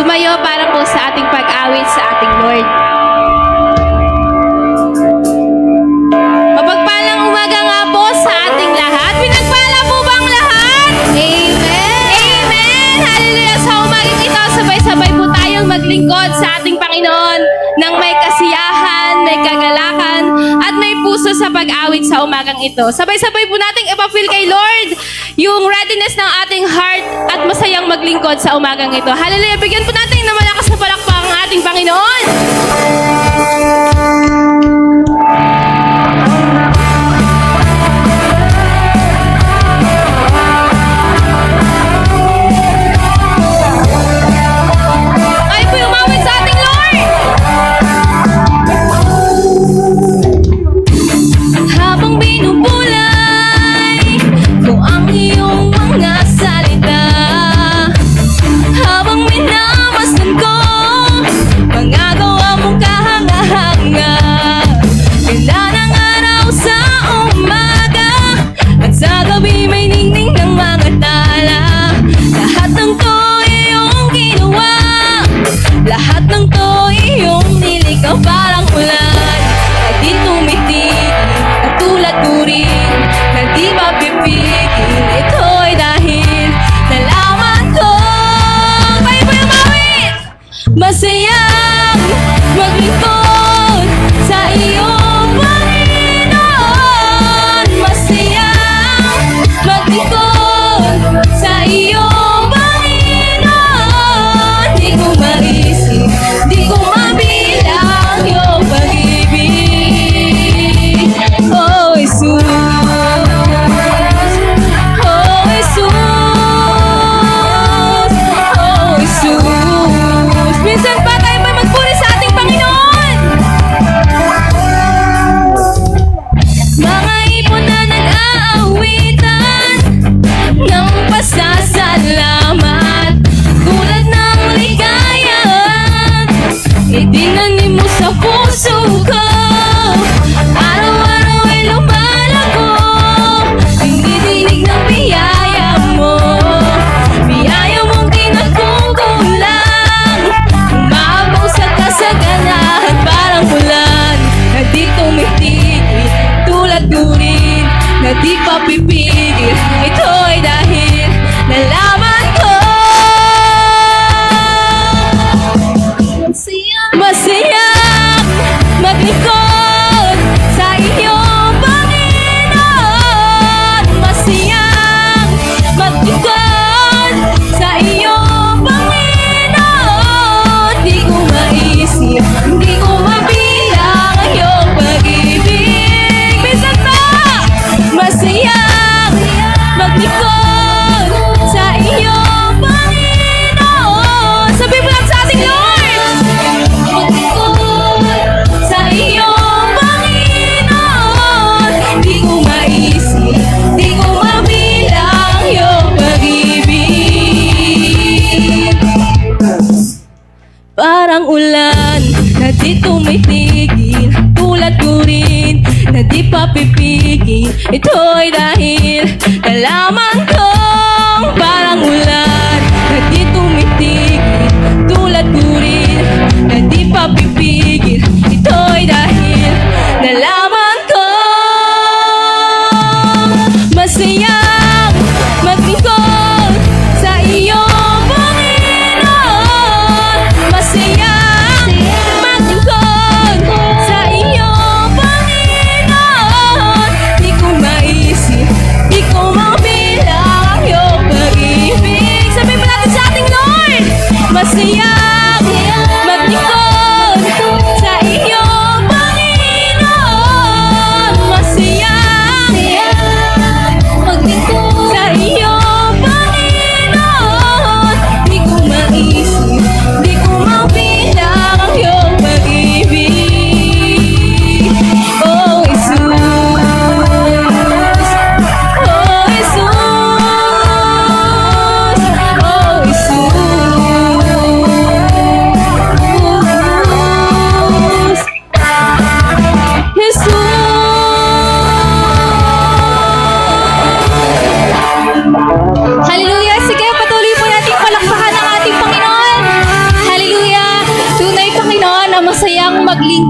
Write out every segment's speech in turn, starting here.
Tumayo para po sa ating pag-awit sa ating Lord. Mapagpalang umaga nga po sa ating lahat. Pinagpala po bang lahat? Amen! Amen! Hallelujah! Sa umagang ito, sabay-sabay po tayong maglingkod sa ating Panginoon ng may kasiyahan, may kagalakan, at may puso sa pag-awit sa umagang ito. Sabay-sabay po nating ipapil kay Lord yung readiness ng ating heart at masayang maglingkod sa umagang ito. Hallelujah! Bigyan po natin na malakas na palakpak ang ating Panginoon. Ay po umawit sa ating Lord! Habang binubulay ko ang iyong mga salita, habang minamasdan ko mga gawa mong kahanga-hanga, ganda ng araw sa umaga at sa gabi may ningning ng mga tala. Lahat ng to iyong ginawa, lahat ng to iyong nilikaw parang ulan na di tumitigil, at tulad turin na di mapipigil. Ito'y dahil nalaman ko kayo po yung mawit! Masayang maglingkod sa iyong Panginoon. Masayang maglingkod sa iyong Panginoon. Di ko maisip, di ko mabilang iyong pag-ibig. Oh, Jesus. Oh, Jesus. Oh, Jesus. Minsan pa tayo may magpuri sa ating Panginoon. Mga ibon na nag-aawitan ng pasasalamat, tulad ng ligaya, itinanim mo sa puso ko. Araw-araw ay lumalago, dinidinig ng biyaya mo. Biyaya mong di nagkukulang, umabang sa kasaganahan parang ulan na di tumitigil, tulad turin na di papipigil. Ito'y dahil nalaman ko masayang maglingkod sa iyong Panginoon. Masayang maglingkod sa iyong Panginoon. Di ko maisip, di ko mabilang ang iyong pag-ibig. Minsan pa, masayang maglingkod sa iyong Panginoon. Sabihin mo lang sa ating Lord! Maglingkod sa iyong Panginoon. Di ko maisip, di ko mabilang ang iyong pag-ibig. Parang ulan na di tumitigil, tulad turin na di papipigil. Ito'y dahil nalaman kong parang ulan na di tumitigil, tulad turin na di papipigil. Ito'y dahil nalaman kong masayang maglingkod sa iyong Panginoon. Masayang maglingkod sa iyong Panginoon. Di ko maisip, di ko mabilang ang iyong pag-ibig. Sabihin mo natin sa ating Lord! Masayang maglingkod sa iyong Panginoon. Masayang maglingkod sa iyong Panginoon. Di ko maisip, di ko mabilang ang iyong pag-ibig. Oh, Jesus. Oh, Jesus. Oh, Jesus.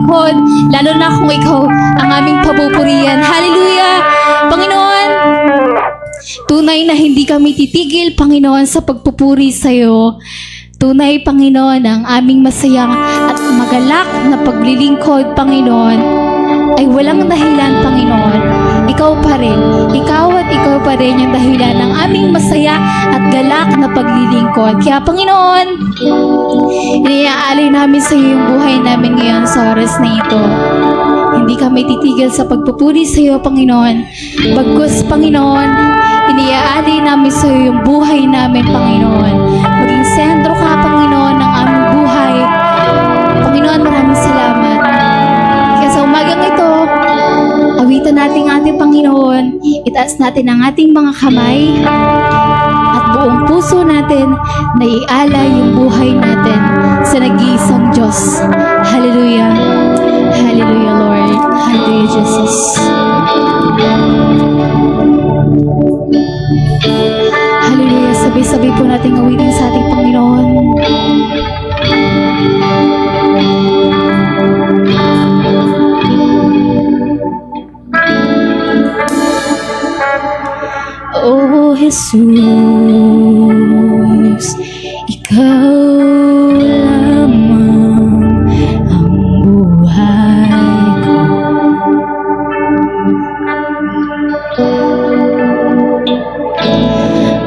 maglingkod, lalo na kung ikaw ang aming pabupurihan. Hallelujah! Panginoon, tunay na hindi kami titigil, Panginoon, sa pagpupuri sa iyo. Tunay, Panginoon, ang aming masayang at magalak na paglilingkod, Panginoon, ay walang dahilan, Panginoon. Ikaw pa rin. Ikaw at ikaw pa rin yung dahilan ng aming masaya at galak na paglilingkod. Kaya, Panginoon, iniaalay namin sa iyo yung buhay namin ngayon sa oras na ito. Hindi kami titigil sa pagpupuri sa iyo, Panginoon. Bagkus, Panginoon, iniaalay namin sa iyo yung buhay namin, Panginoon. Maging sentro ka, Panginoon, ng aming buhay. Panginoon, maraming salamat. Kaya sa umagang ito, awitan natin ating Panginoon, itaas natin ang ating mga kamay at buong puso natin na ialay yung buhay natin sa nag-iisang Diyos. Hallelujah. Hallelujah, Lord. Hallelujah, Jesus. Hallelujah. Sabay-sabay po natin awitin sa ating Panginoon. Oh, Jesus, ikaw lamang ang buhay ko.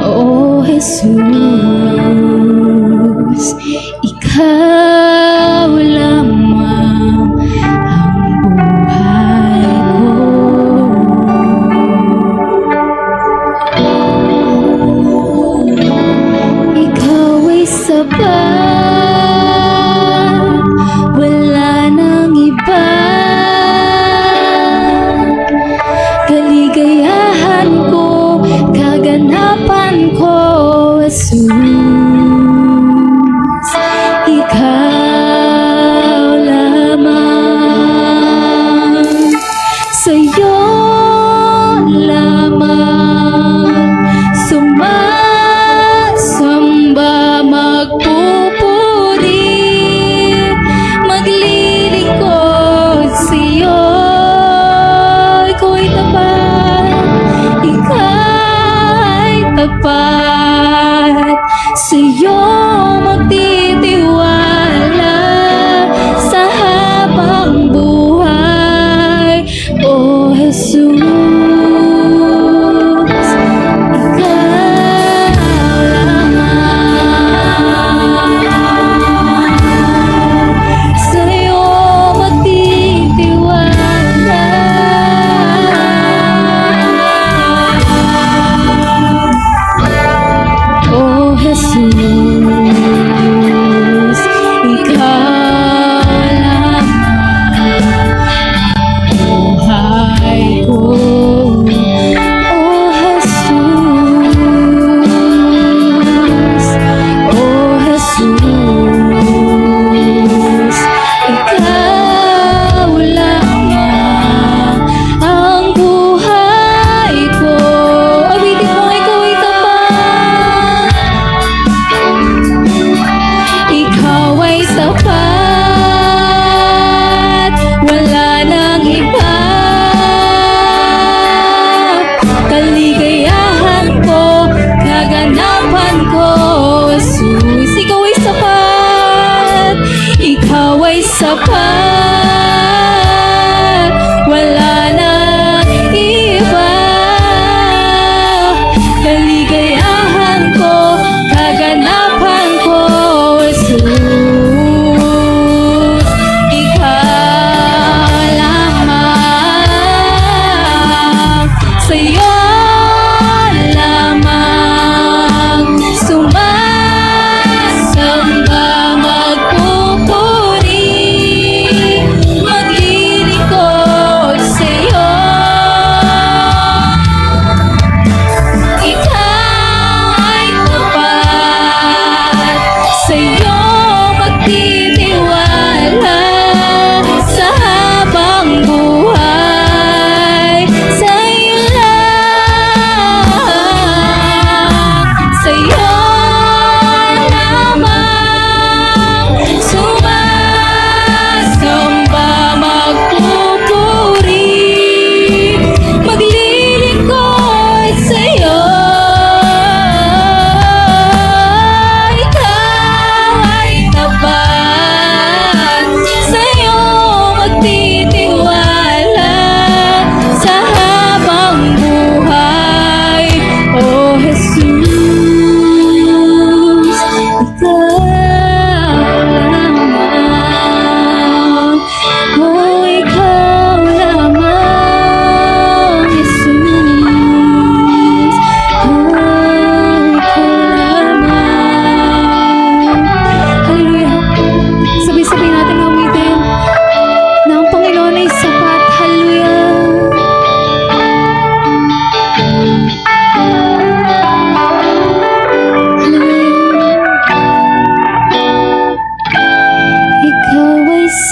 Oh, Jesus, ikaw lamang ang buhay ko. Ikaw ay sapat, wala nang iba. Kaligayahan ko, kaganapan ko, Jesus. Ikaw lamang, sa'yo lamang sumasamba, magpupuri, maglilingkod sa'yo. Ikaw ay tapat, ikaw ay tapat, sa'yo magtitiwala sa habang buhay. Oh, Jesus, sa'yo magtitiwala. Oh, Jesus, ikaw lamang buhay ko. Oh, Jesus, oh, Jesus, ikaw lamang ang buhay ko. Awitin mo, ikaw ay tapat, ikaw ay sapat, wala nang iba. Kaligayahan ko, kaganapan ko, Jesus. Ikaw ay sapat, ikaw ay sapat, wala nang iba. Kaligayahan ko, kaganapan ko, Jesus. Ikaw lamang, sa'yo lamang sumasamba, magpupuri,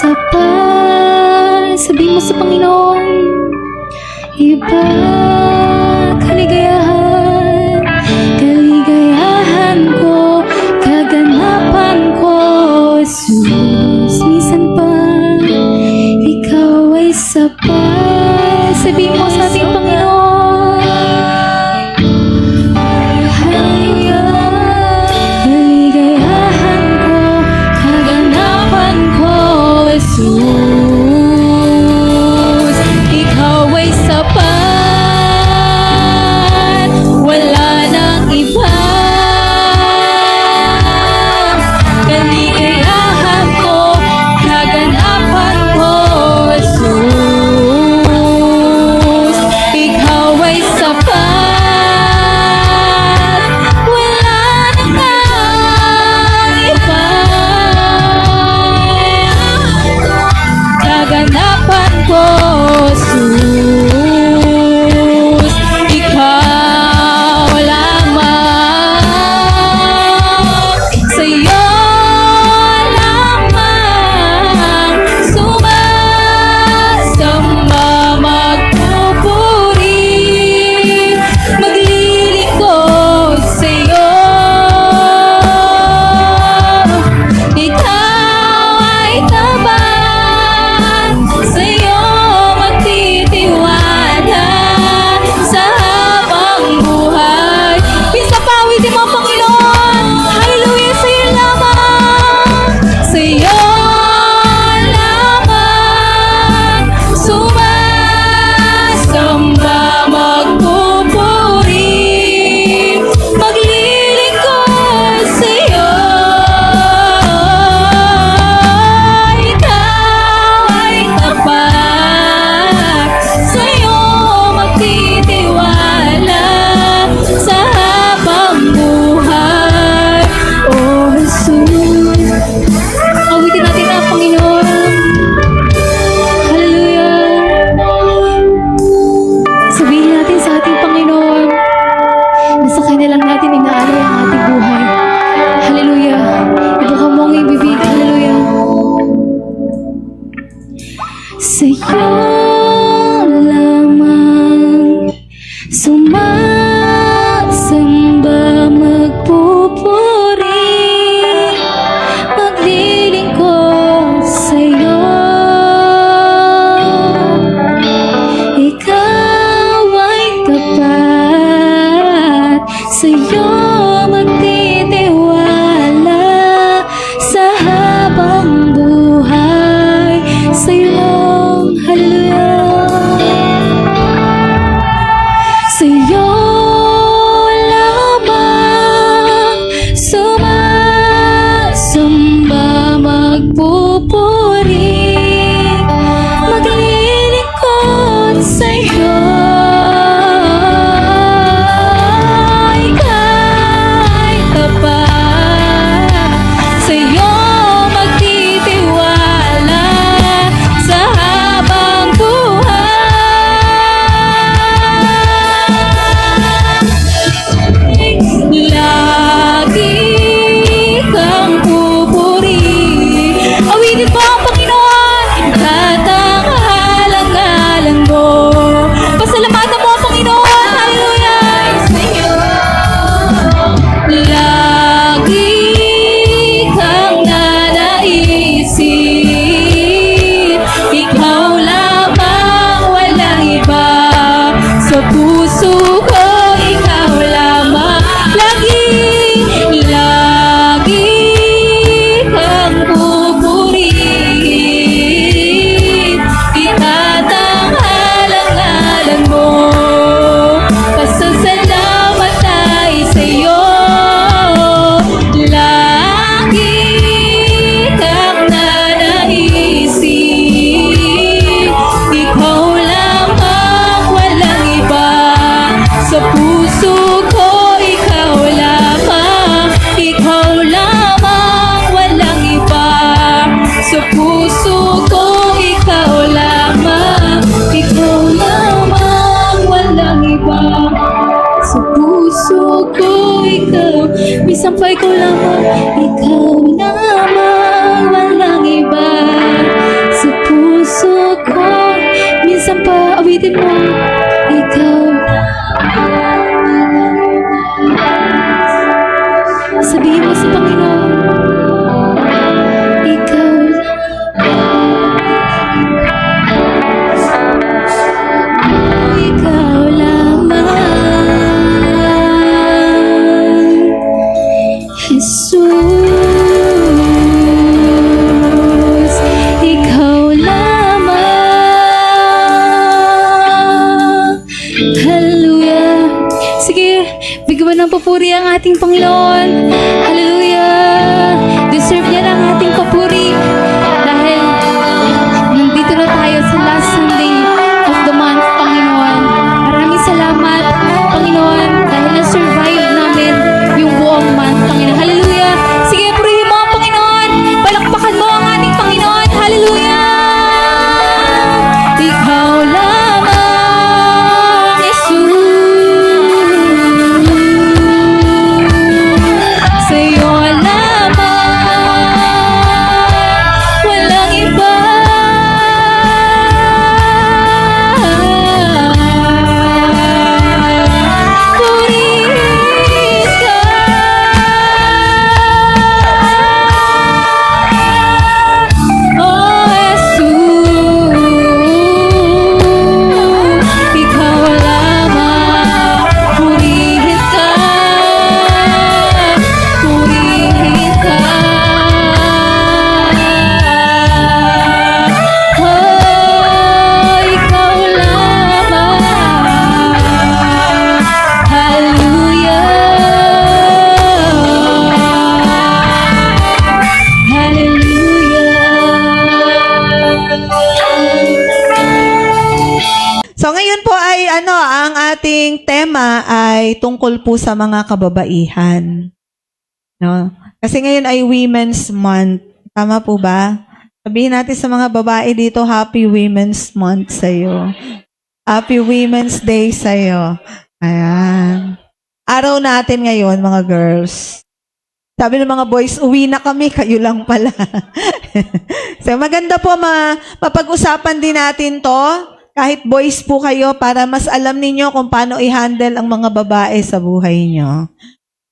sapat. Sabihin mo sa Panginoon, iba kaligayahan, kaligayahan ko, kaganapan ko, Jesus. Minsan pa, ikaw ay sapat. Sabihin mo sa ating Panginoon, kaligayahan ko, kaganapan ko, Jesus. Ikaw ay sapat, wala nang iba. Kaligayahan ko, kaganapan ko, Jesus. Ikaw ay sapat, wala nang iba. Kaganapan ko, Jesus. Ikaw lamang, sa'yo lamang sumasamba, magpupuri, maglilingkod sa'yo. Ikaw ay tapat, sa'yo magtitiwala sa habang buhay. Minsan pa, awitin mo ang Panginoon. Hallelujah, sa'yo lamang, sa'yo lamang sumasamba, magpupuri, maglilingkod sa'yo. Ikaw ay tapat, sa'yo magtitiwala sa habang buhay. Oh, Jesus. Awitin natin ang Panginoon. Hallelujah. Sabihin natin sa ating Panginoon na sa Kanya lang natin inaalay ang ating buhay. Hallelujah. Ibuka mo ang iyong bibig. Hallelujah. Sa'yo lamang sumasamba, magpupuri, maglilingkod sa'yo. Ikaw ay tapat, sa'yo magtitiwala sa habang buhay. Sa'yo lang, hallelujah. Sa'yo lamang sumasamba, magpupuri, maglilingkod sa'yo. Ikaw ay tapat, sa'yo magtitiwala sa habang buhay. Lagi kang pupuri. Awitin mo ang Panginoon at ang halang-halang mo. Pasalamatan mo ang Panginoon. Hallelujah. Lagi kang nanaisin. Ikaw lamang, walang iba. Sa puso ko, ikaw lamang. Lagi kang pupurihin. Itatanghalang-halang mo. Pasasalamat ay sa'yo. Lagi kang nanaisin. Ikaw lamang, walang iba. Sa puso ko, ikaw lamang. Ikaw lamang, walang iba. Sa puso ko, ikaw lamang. Ikaw lamang, walang iba. Sa puso ko, ikaw. Bisampay ko lamang. Ikaw lamang, walang iba. ating Panginoon. Hallelujah! Deserve niya ng ating papuri. Dahil nandito na tayo sa last Sunday of the month, Panginoon. Maraming salamat, Panginoon, dahil na-survive namin yung buong month, Panginoon. Hallelujah! Sige, purihin mo ang Panginoon. Palakpakan mo ang ating Panginoon. Hallelujah! Ikaw lamang, Jesus. Sa'yo lamang, walang iba. Purihin ka. Oh, Jesus, ikaw lamang, purihin ka, purihin ka. Oh, ikaw lamang, hallelujah. So ngayon po ay ang ating tema ay tungkol po sa mga kababaihan. No? Kasi ngayon ay Women's Month. Tama po ba? Sabihin natin sa mga babae dito, Happy Women's Month sa iyo. Happy Women's Day sa iyo. Ayan. Araw natin ngayon, mga girls. Sabi ng mga boys, uwi na kami, kayo lang pala. So maganda po mapag-usapan din natin to. Kahit boys po kayo para mas alam ninyo kung paano i-handle ang mga babae sa buhay nyo.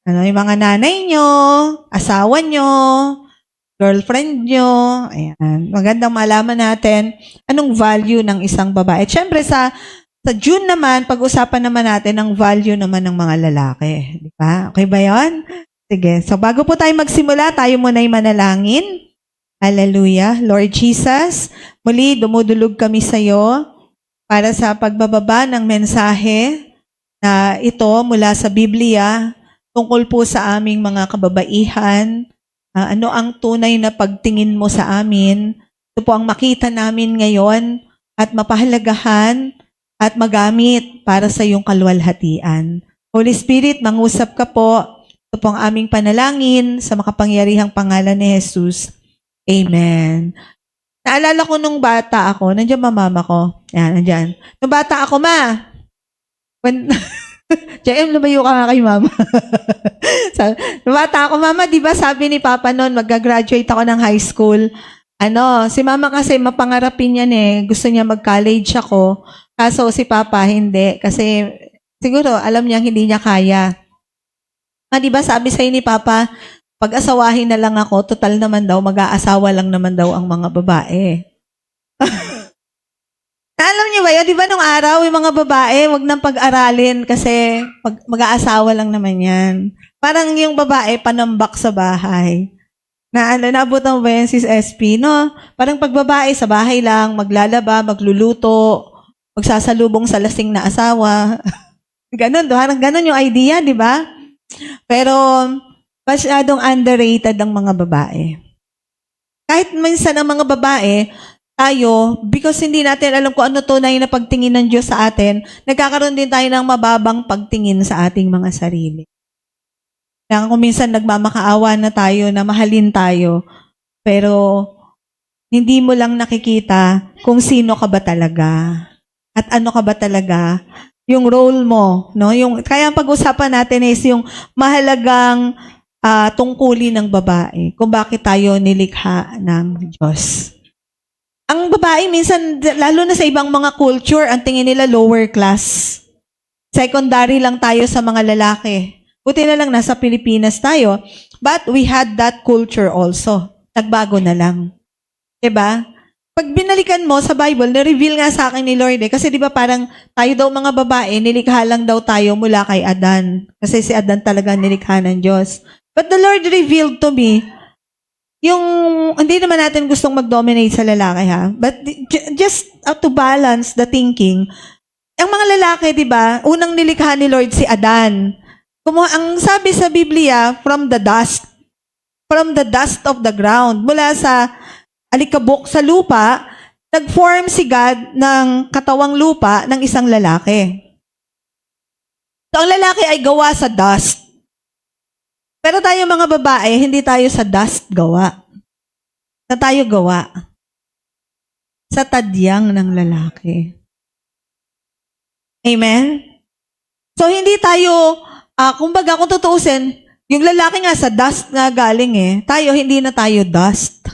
Ano, yung mga nanay nyo, asawa nyo, girlfriend nyo. Ayan. Magandang malaman natin anong value ng isang babae. At syempre sa June naman, pag-usapan naman natin ang value naman ng mga lalaki. Di ba? Okay ba yon? Sige. So bago po tayo magsimula, tayo muna ay manalangin. Hallelujah. Lord Jesus, muli dumudulog kami sa iyo para sa pagbababa ng mensahe na ito mula sa Biblia tungkol po sa aming mga kababaihan. Ano ang tunay na pagtingin mo sa amin? Ito po ang makita namin ngayon at mapahalagahan at magamit para sa iyong kaluwalhatian. Holy Spirit, mangusap ka po. Ito po ang aming panalangin sa makapangyarihang pangalan ni Jesus. Amen. Naalala ko nung bata ako, nandiyan mama ko. Yan, nandiyan. Nung bata ako, ma. JM, lumayo ka nga kay mama. Nung bata ako, mama, di ba sabi ni Papa noon, mag-graduate ako ng high school. Si mama kasi mapangarapin yan eh. Gusto niya mag-college ako. Kaso si Papa hindi. Kasi siguro alam niya hindi niya kaya. Di ba sabi sa'yo ni Papa, pag-asawahin na lang ako, total naman daw, mag-aasawa lang naman daw ang mga babae. Alam niyo ba yun? Di ba nung araw, yung mga babae, wag nang pag-aralin kasi mag-aasawa lang naman yan. Parang yung babae, panambak sa bahay. Naabutan mo ba yan, Sis SP? No? Parang pag babae, sa bahay lang, maglalaba, magluluto, magsasalubong sa lasing na asawa. Ganon, parang ganon yung idea, di ba? Pero, masyadong underrated ang mga babae. Kahit minsan ang mga babae, tayo, because hindi natin alam kung ano tunay na pagtingin ng Diyos sa atin, nagkakaroon din tayo ng mababang pagtingin sa ating mga sarili. Kaya kung minsan nagmamakaawa na tayo, na mahalin tayo, pero hindi mo lang nakikita kung sino ka ba talaga at ano ka ba talaga yung role mo, no? Kaya ang pag-usapan natin is yung mahalagang tungkulin ng babae, kung bakit tayo nilikha ng Diyos. Ang babae minsan, lalo na sa ibang mga culture, ang tingin nila lower class. Secondary lang tayo sa mga lalaki. Buti na lang nasa Pilipinas tayo. But we had that culture also. Nagbago na lang. Diba? Pag binalikan mo sa Bible, na-reveal nga sa akin ni Lord kasi di ba parang tayo daw mga babae, nilikha lang daw tayo mula kay Adan. Kasi si Adan talaga nilikha ng Diyos. But the Lord revealed to me, hindi naman natin gustong mag-dominate sa lalaki ha, but just to balance the thinking, ang mga lalaki, di ba, unang nilikha ni Lord si Adan. Ang sabi sa Biblia, from the dust of the ground, mula sa alikabok sa lupa, nag-form si God ng katawang lupa ng isang lalaki. So, ang lalaki ay gawa sa dust. Pero tayo mga babae, hindi tayo sa dust gawa. Sa tayo gawa. Sa tadyang ng lalaki. Amen? So, hindi tayo, kumbaga kung tutuusin, yung lalaki nga sa dust nga galing tayo, hindi na tayo dust.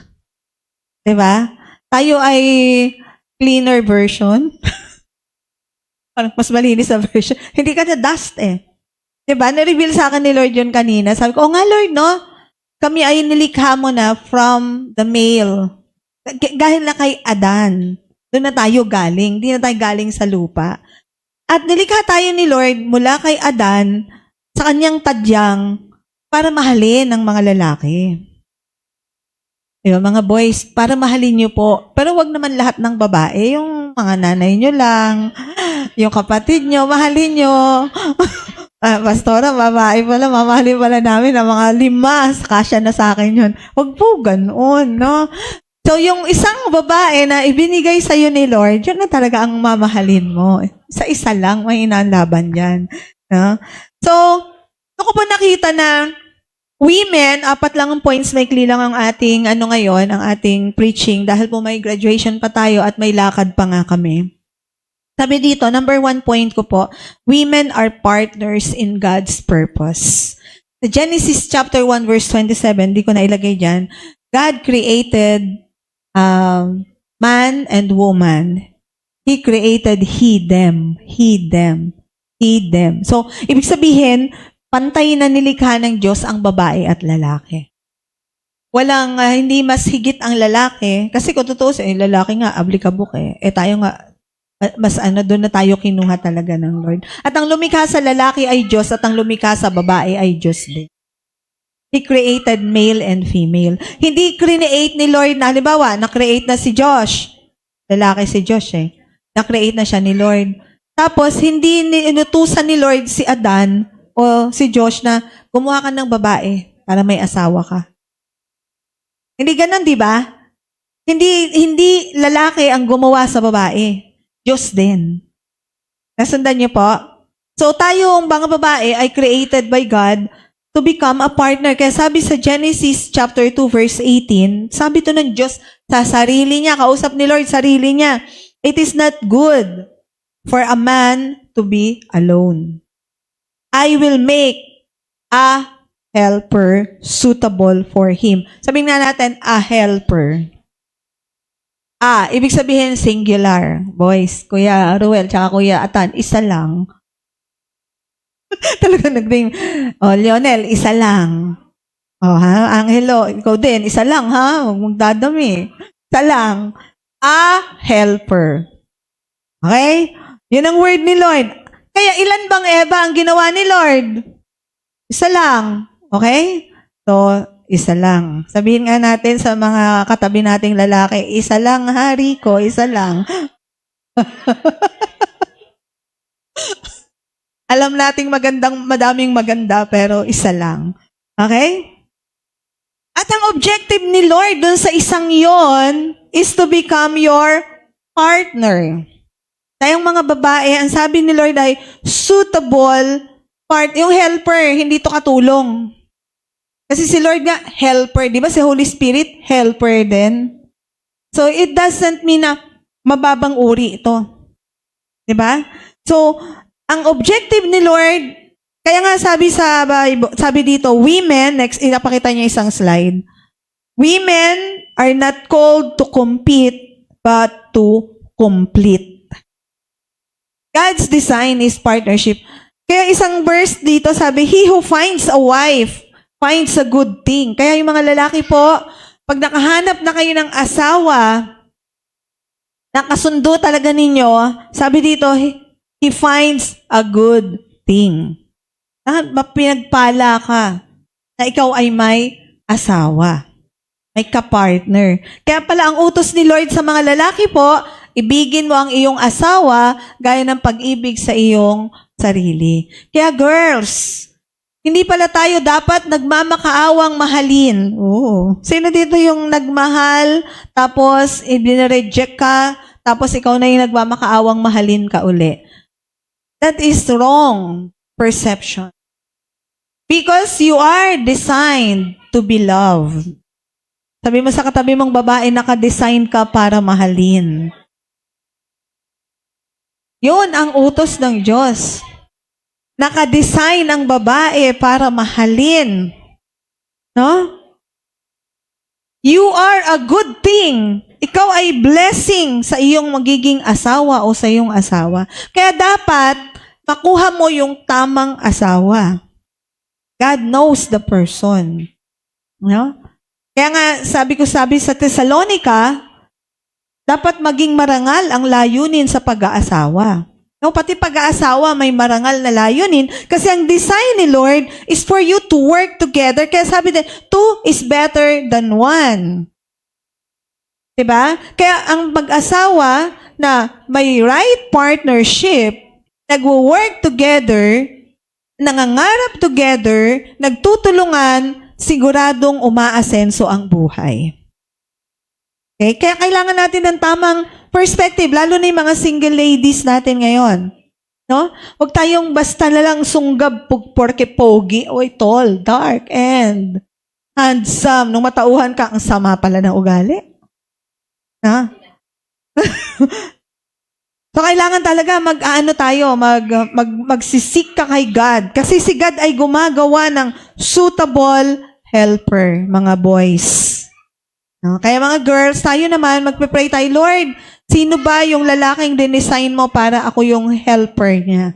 Diba? Tayo ay cleaner version. Parang mas malinis sa version. Hindi ka na dust Diba? Na-reveal sa akin ni Lord yun kanina. Sabi ko, nga Lord, no? Kami ay nilikha mo na from the male. Dahil na kay Adan. Doon na tayo galing. Hindi na tayo galing sa lupa. At nilikha tayo ni Lord mula kay Adan sa kanyang tadyang para mahalin ng mga lalaki. Diba, mga boys, para mahalin nyo po. Pero wag naman lahat ng babae. Yung mga nanay nyo lang, yung kapatid nyo, mahalin nyo. Pastora, babae pala, mamahalin pala namin ang mga 5. Kasya na sa akin yun. Wag po ganoon, no? So, yung isang babae na ibinigay sa'yo ni Lord, yun na talaga ang mamahalin mo. Isa lang, mahina ang laban yan. No? So, ako po nakita na women, 4 lang ang points, maikli lang ang ating, ngayon, ang ating preaching, dahil po may graduation pa tayo at may lakad pa nga kami. Sabi dito, number 1 point ko po, women are partners in God's purpose. Sa Genesis chapter 1 verse 27, di ko na ilagay dyan, God created man and woman. He created he, them. So, ibig sabihin, pantay na nilikha ng Diyos ang babae at lalaki. Walang, hindi mas higit ang lalaki, kasi kung totoo yung lalaki nga, ablikabok tayo nga, mas doon na tayo kinuha talaga ng Lord. At ang lumikha sa lalaki ay Diyos, at ang lumikha sa babae ay Diyos din. He created male and female. Hindi create ni Lord na, halimbawa, na-create na si Josh. Lalaki si Josh Na-create na siya ni Lord. Tapos, hindi inutusan ni Lord si Adan o si Josh na gumawa ka ng babae para may asawa ka. Hindi ganun, di ba? Hindi lalaki ang gumawa sa babae. Diyos din. Nasundan niyo po? So, tayong mga babae ay created by God to become a partner. Kaya sabi sa Genesis chapter 2 verse 18, sabi to ng Diyos sa sarili niya, kausap ni Lord sarili niya, it is not good for a man to be alone. I will make a helper suitable for him. Sabihin nga natin, a helper. Ibig sabihin singular. Boys, Kuya Ruel, tsaka Kuya Atan, isa lang. Talaga nag-ring. Lionel, isa lang. Angelo, ikaw din, isa lang ha. Huwag mong dadami. Isa lang. A helper. Okay? Yun ang word ni Lord. Kaya ilan bang Eva ang ginawa ni Lord? Isa lang. Okay? So, isa lang. Sabihin nga natin sa mga katabi nating lalaki, isa lang ha, Rico, isa lang. Alam nating madaming maganda, pero isa lang. Okay? At ang objective ni Lord dun sa isang yon is to become your partner. Tayong mga babae, ang sabi ni Lord ay suitable yung helper, hindi to katulong. Kasi si Lord nga, helper. Di ba si Holy Spirit, helper din? So, it doesn't mean na mababang uri ito. Di ba? So, ang objective ni Lord, kaya nga sabi sa Bible, sabi dito, women, next, inapakita niya isang slide. Women are not called to compete, but to complete. God's design is partnership. Kaya isang verse dito, sabi, he who finds a wife, finds a good thing. Kaya yung mga lalaki po, pag nakahanap na kayo ng asawa, nakasundo talaga ninyo, sabi dito, he finds a good thing. Pinagpala ka na ikaw ay may asawa. May kapartner. Kaya pala ang utos ni Lord sa mga lalaki po, ibigin mo ang iyong asawa gaya ng pag-ibig sa iyong sarili. Kaya girls, Hindi pala tayo dapat nagmamakaawang mahalin. Oo. Sino dito yung nagmahal, tapos i-reject ka, tapos ikaw na yung nagmamakaawang mahalin ka uli? That is wrong perception. Because you are designed to be loved. Sabi mo sa katabi mong babae, naka-design ka para mahalin. Yun ang utos ng Diyos. Naka-design ang babae para mahalin. No? You are a good thing. Ikaw ay blessing sa iyong magiging asawa o sa iyong asawa. Kaya dapat makuha mo yung tamang asawa. God knows the person. No? Kaya nga, sabi sa Thessalonica, dapat maging marangal ang layunin sa pag-aasawa. No, pati pag-aasawa may marangal na layunin kasi ang design ni Lord is for you to work together. Kaya sabi din, 2 is better than 1. Diba? Kaya ang mag-asawa na may right partnership, nagwo-work together, nangangarap together, nagtutulungan, siguradong umaasenso ang buhay. Okay? Kaya kailangan natin ng tamang perspective, lalo na yung mga single ladies natin ngayon. No? Huwag tayong basta na lang sunggab porke pogi, oy tall, dark, and handsome. Nung matauhan ka, ang sama pala ng ugali. Ha? So, kailangan talaga magsisik ka kay God. Kasi si God ay gumagawa ng suitable helper, mga boys. No? Kaya mga girls, tayo naman, magpe-pray tayo, Lord, sino ba yung lalaking dinesign mo para ako yung helper niya?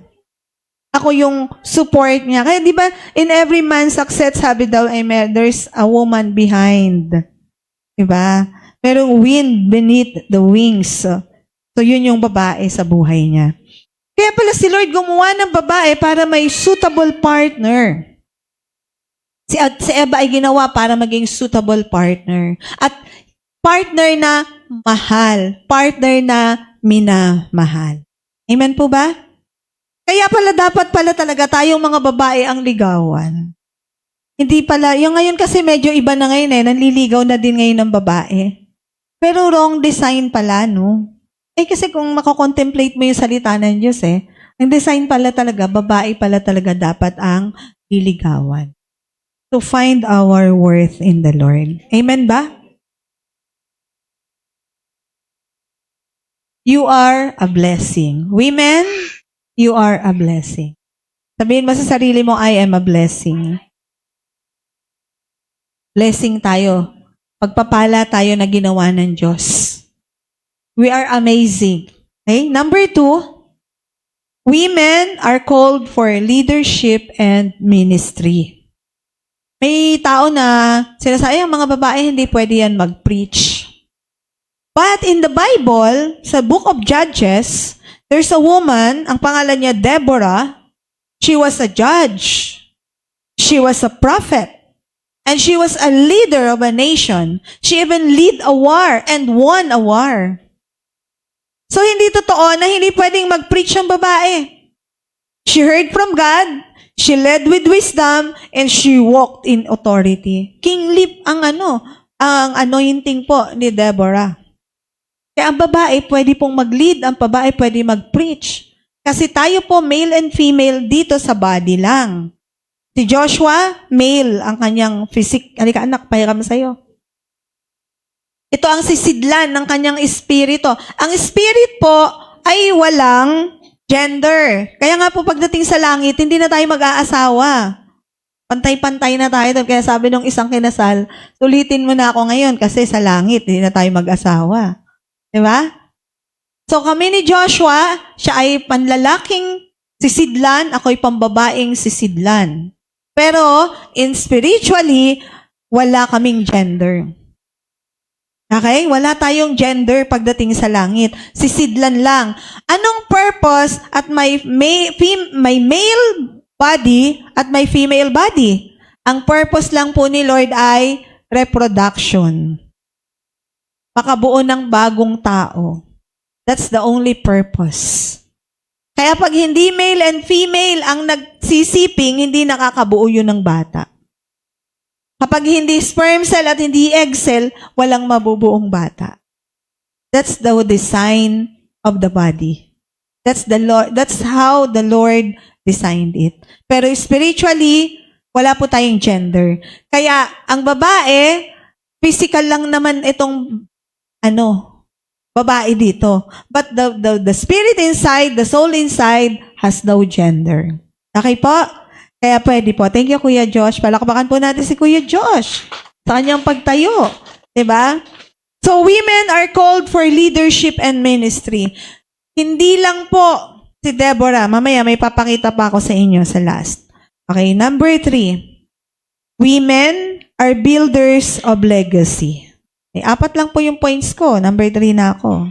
Ako yung support niya. Kaya di ba, in every man's success, sabi daw, there's a woman behind. Diba? Merong wind beneath the wings. So, yun yung babae sa buhay niya. Kaya pala si Lord gumawa ng babae para may suitable partner. Si Eva ay ginawa para maging suitable partner. At partner na mahal. Partner na minamahal. Amen po ba? Kaya pala dapat pala talaga tayong mga babae ang ligawan. Hindi pala, yung ngayon kasi medyo iba na ngayon nanliligaw na din ngayon ng babae. Pero wrong design pala, no? Kasi kung makakontemplate mo yung salita ng Diyos, ang design pala talaga, babae pala talaga dapat ang liligawan. To find our worth in the Lord. Amen ba? You are a blessing. Women, you are a blessing. Sabihin mo sa sarili mo, I am a blessing. Blessing tayo. Pagpapala tayo na ginawa ng Diyos. We are amazing. Okay? Number 2, women are called for leadership and ministry. May tao na sinasabi, ang mga babae hindi pwede yan mag-preach. But in the Bible, sa book of Judges, there's a woman, ang pangalan niya Deborah. She was a judge. She was a prophet. And she was a leader of a nation. She even led a war and won a war. So, hindi totoo na hindi pwedeng mag-preach ang babae. She heard from God, she led with wisdom, and she walked in authority. Kingly ang anointing po ni Deborah. Kaya ang babae pwede pong mag-lead, ang babae pwede mag-preach. Kasi tayo po, male and female, dito sa body lang. Si Joshua, male ang kanyang physique. Halika anak, pahiram sa'yo. Ito ang sisidlan ng kanyang espiritu. Ang spirit po ay walang gender. Kaya nga po pagdating sa langit, hindi na tayo mag-aasawa. Pantay-pantay na tayo. Kaya sabi nung isang kinasal, sulitin mo na ako ngayon kasi sa langit, hindi na tayo mag-asawa. Diba? So kami ni Joshua, siya ay panlalaking sisidlan, ako'y pambabaeng sisidlan. Pero in spiritually, wala kaming gender. Okay? Wala tayong gender pagdating sa langit. Sisidlan lang. Anong purpose at may male body at may female body? Ang purpose lang po ni Lord ay reproduction. Makabuo ng bagong tao. That's the only purpose. Kaya pag hindi male and female ang nagsisiping, hindi nakakabuo yun ng bata. Kapag hindi sperm cell at hindi egg cell, walang mabubuong bata. That's the design of the body. That's how the Lord designed it. Pero spiritually, wala po tayong gender. Kaya ang babae, physical lang naman itong babae dito. But the spirit inside, the soul inside has no gender. Okay po? Kaya pwede po. Thank you, Kuya Josh. Palakpakan po natin si Kuya Josh sa kanyang pagtayo. Diba? So, women are called for leadership and ministry. Hindi lang po si Deborah. Mamaya may papakita pa ako sa inyo sa last. Okay, number 3. Women are builders of legacy. Okay, 4 lang po yung points ko. Number 3 na ako.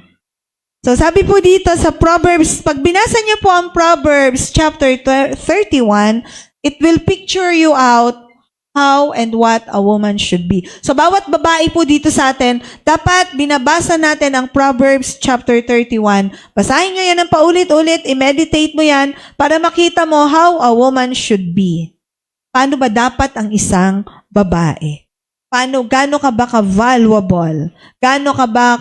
So, sabi po dito sa Proverbs, pag binasa niyo po ang Proverbs chapter 31, it will picture you out how and what a woman should be. So, bawat babae po dito sa atin, dapat binabasa natin ang Proverbs chapter 31. Basahin nyo yan ng paulit-ulit, i-meditate mo yan para makita mo how a woman should be. Paano ba dapat ang isang babae? Gaano ka ba ka-valuable? Gaano ka ba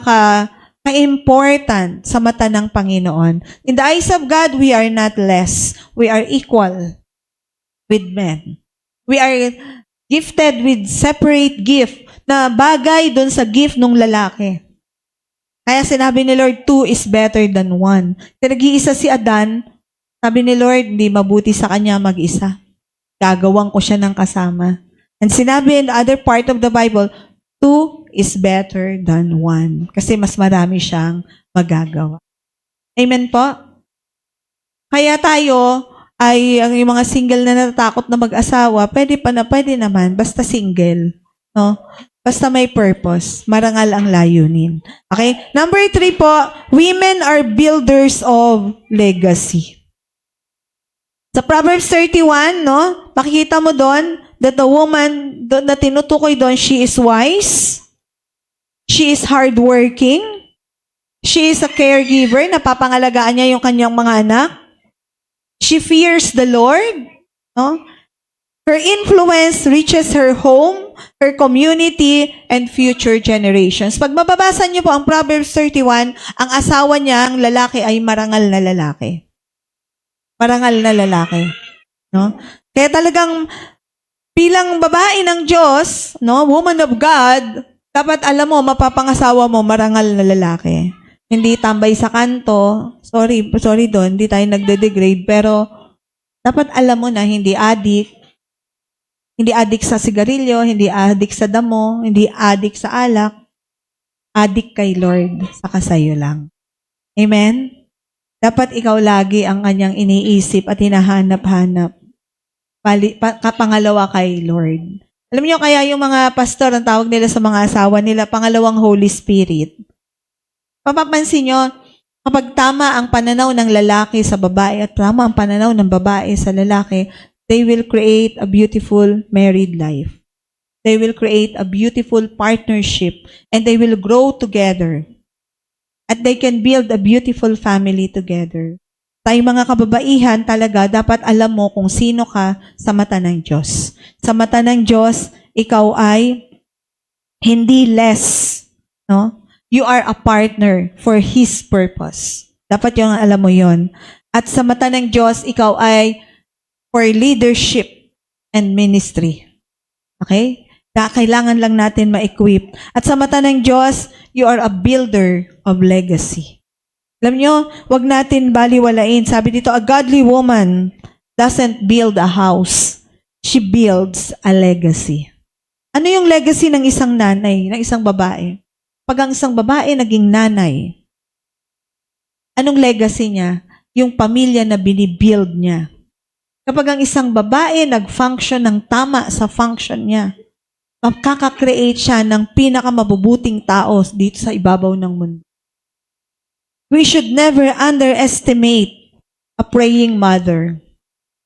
ka-important sa mata ng Panginoon? In the eyes of God, we are not less. We are equal with men. We are gifted with separate gift na bagay doon sa gift ng lalaki. Kaya sinabi ni Lord, 2 is better than 1. Nag-iisa si Adan, sabi ni Lord, hindi mabuti sa kanya mag-isa. Gagawang ko siya ng kasama. And sinabi in the other part of the Bible, 2 is better than 1. Kasi mas marami siyang magagawa. Amen po? Kaya tayo, yung mga single na natatakot na mag-asawa, pwede naman, basta single. No? Basta may purpose. Marangal ang layunin. Okay? Number 3 po, women are builders of legacy. Sa Proverbs 31, no? Makikita mo doon that the woman na tinutukoy doon, she is wise, she is hardworking, she is a caregiver, napapangalagaan niya yung kanyang mga anak, she fears the Lord, no? Her influence reaches her home, her community, and future generations. Pag mababasa niyo po ang Proverbs 31, ang asawa niya, ang lalaki, ay marangal na lalaki. Marangal na lalaki. No? Kaya talagang bilang babae ng Diyos, no, woman of God, dapat alam mo, mapapangasawa mo, marangal na lalaki. Hindi tambay sa kanto. Sorry doon, hindi tayo nagde-degrade, pero dapat alam mo na hindi addict sa sigarilyo, hindi addict sa damo, hindi addict sa alak, addict kay Lord, saka sa'yo lang. Amen? Dapat ikaw lagi ang kanyang iniisip at hinahanap-hanap. Kapangalawa kay Lord. Alam niyo kaya yung mga pastor, ang tawag nila sa mga asawa nila, pangalawang Holy Spirit. Papapansin nyo, kapag tama ang pananaw ng lalaki sa babae at tama ang pananaw ng babae sa lalaki, they will create a beautiful married life. They will create a beautiful partnership and they will grow together. At they can build a beautiful family together. Tayong mga kababaihan talaga, dapat alam mo kung sino ka sa mata ng Diyos. Sa mata ng Diyos, ikaw ay hindi less. No? You are a partner for His purpose. Dapat yung alam mo yon. At sa mata ng Diyos, ikaw ay for leadership and ministry. Okay? Kailangan lang natin ma-equip. At sa mata ng Diyos, you are a builder of legacy. Alam nyo, wag natin baliwalain. Sabi dito, a godly woman doesn't build a house. She builds a legacy. Ano yung legacy ng isang nanay, ng isang babae? Pag ang isang babae naging nanay, anong legacy niya? Yung pamilya na binibuild niya. Kapag ang isang babae nag-function ng tama sa function niya, magkaka-create siya ng pinakamabubuting tao dito sa ibabaw ng mundo. We should never underestimate a praying mother.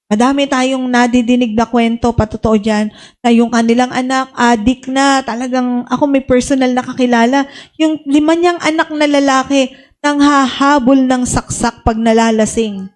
Madami tayong nadidinig na kwento, patotoo dyan, na yung kanilang anak, adik na, talagang ako may personal na kakilala, yung 5 niyang anak na lalaki, nang hahabol ng saksak pag nalalasing.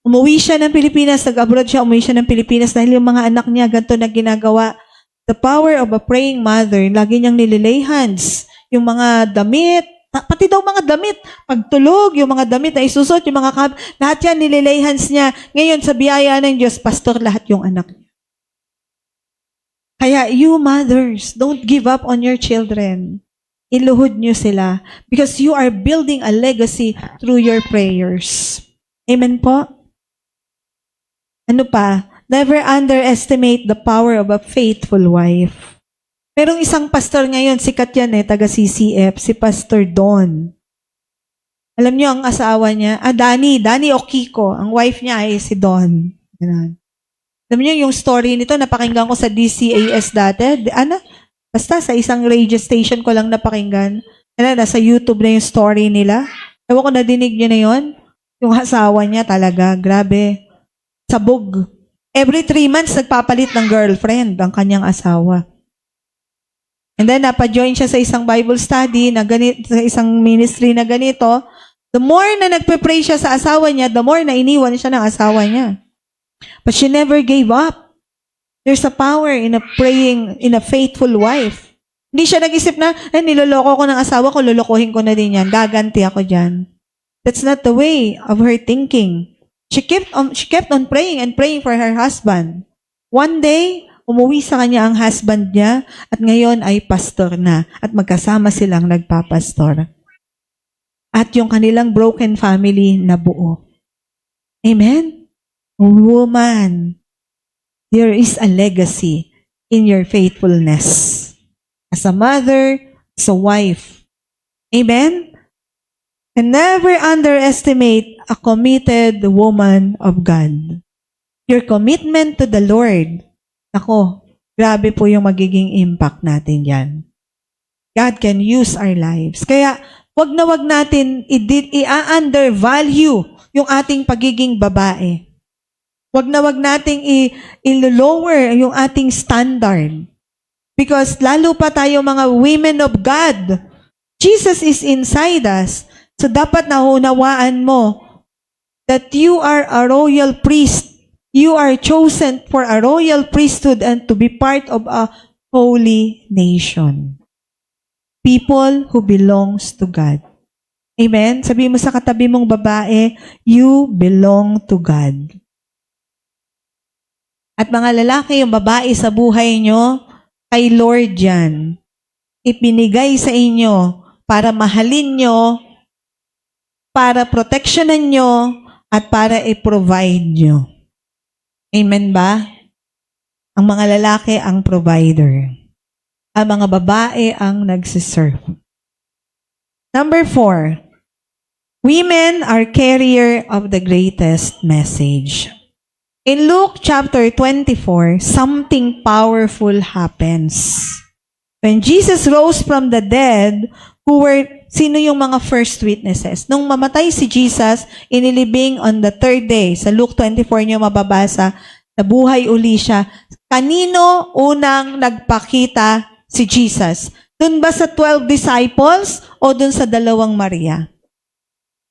Umuwi siya ng Pilipinas, nag-abroad siya, umuwi siya ng Pilipinas dahil yung mga anak niya, ganito na ginagawa. The power of a praying mother, lagi niyang nililay hands. Yung mga damit, pati daw mga damit, pagtulog, yung mga damit na isusot, yung mga lahat yan nililay hands niya. Ngayon, sa biyaya ng Diyos, pastor lahat yung anak niya. Kaya you mothers, don't give up on your children. Iluhod niyo sila because you are building a legacy through your prayers. Amen po? Ano pa? Never underestimate the power of a faithful wife. Merong isang pastor ngayon, sikat yan taga CCF, si Pastor Don. Alam niyo ang asawa niya? Danny o Kiko. Ang wife niya ay si Don. Ganun. Alam niyo yung story nito, napakinggan ko sa DCAS dati. Basta sa isang radio station ko lang napakinggan. Nasa YouTube na yung story nila. Ewan ko, nadinig niyo na yon. Yung asawa niya talaga, grabe. Sabog. Every 3 months, nagpapalit ng girlfriend ang kanyang asawa. And then, napajoin siya sa isang Bible study, sa isang ministry na ganito. The more na nagpe-pray siya sa asawa niya, the more na iniwan siya ng asawa niya. But she never gave up. There's a power in a praying, in a faithful wife. Hindi siya nag-isip na, niloloko ko ng asawa ko, lolokohin ko na din yan. Gaganti ako dyan. That's not the way of her thinking. She kept on praying and praying for her husband. One day, umuwi sa kanya ang husband niya at ngayon ay pastor na at magkasama silang nagpapastor. At yung kanilang broken family na buo. Amen? Woman, there is a legacy in your faithfulness. As a mother, as a wife. Amen? And never underestimate a committed woman of God. Your commitment to the Lord. Ako, grabe po yung magiging impact natin yan. God can use our lives. Kaya, wag natin i-undervalue yung ating pagiging babae. Wag nating i-lower yung ating standard. Because lalo pa tayo mga women of God, Jesus is inside us. So dapat naunawaan mo that you are a royal priest. You are chosen for a royal priesthood and to be part of a holy nation. People who belongs to God. Amen? Sabi mo sa katabi mong babae, you belong to God. At mga lalaki, yung babae sa buhay nyo, kay Lord yan. Ipinigay sa inyo para mahalin nyo, para proteksyonan nyo, at para i-provide nyo. Amen ba? Ang mga lalaki ang provider. Ang mga babae ang nagsiserve. Number 4, women are carrier of the greatest message. In Luke chapter 24, something powerful happens. When Jesus rose from the dead, sino yung mga first witnesses? Nung mamatay si Jesus, inilibing on the 3rd day. Sa Luke 24 nyo mababasa, nabuhay uli siya. Kanino unang nagpakita si Jesus? Dun ba sa 12 disciples o dun sa 2 Maria?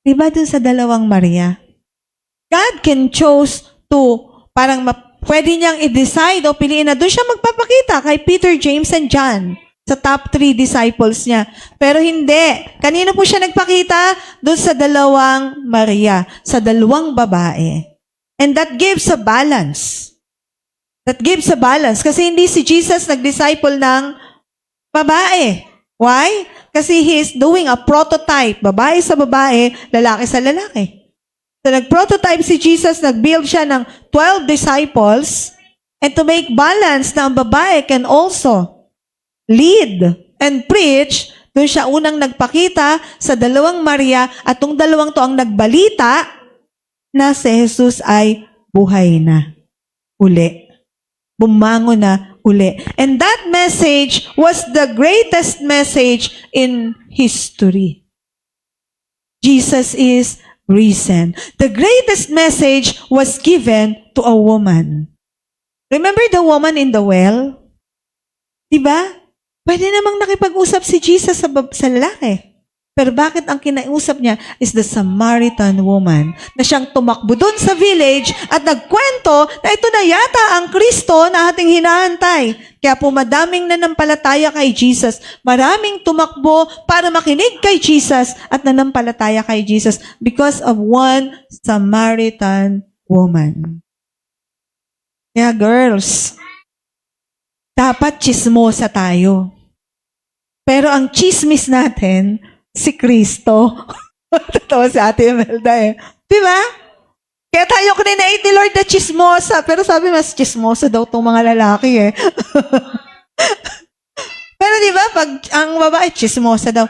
Diba dun sa 2 Maria? God can choose to, pwede niyang i-decide o piliin na dun siya magpapakita kay Peter, James, and John. Sa top 3 disciples niya. Pero hindi. Kanino po siya nagpakita? Doon sa 2 Maria. Sa 2 babae. And that gives a balance. That gives a balance. Kasi hindi si Jesus nag-disciple ng babae. Why? Kasi he is doing a prototype. Babae sa babae, lalaki sa lalaki. So nag-prototype si Jesus, nag-build siya ng 12 disciples. And to make balance na ang babae can also lead and preach, doon siya unang nagpakita sa 2 Maria at tong 2 to ang nagbalita na si Jesus ay buhay na uli. Bumangon na uli. And that message was the greatest message in history. Jesus is risen. The greatest message was given to a woman. Remember the woman in the well? Diba? Pwede namang nakipag-usap si Jesus sa lalaki. Pero bakit ang kinausap niya is the Samaritan woman na siyang tumakbo dun sa village at nagkwento na ito na yata ang Kristo na ating hinahantay. Kaya po madaming nanampalataya kay Jesus. Maraming tumakbo para makinig kay Jesus at nanampalataya kay Jesus because of one Samaritan woman. Kaya girls, dapat chismosa tayo. Pero ang chismis natin, si Kristo. Totoo si Ate Imelda eh. Di ba? Kaya tayo krinait ni Lord na chismosa. Pero sabi mas chismosa daw tong mga lalaki eh. Pero di ba, pag ang babae, chismosa daw.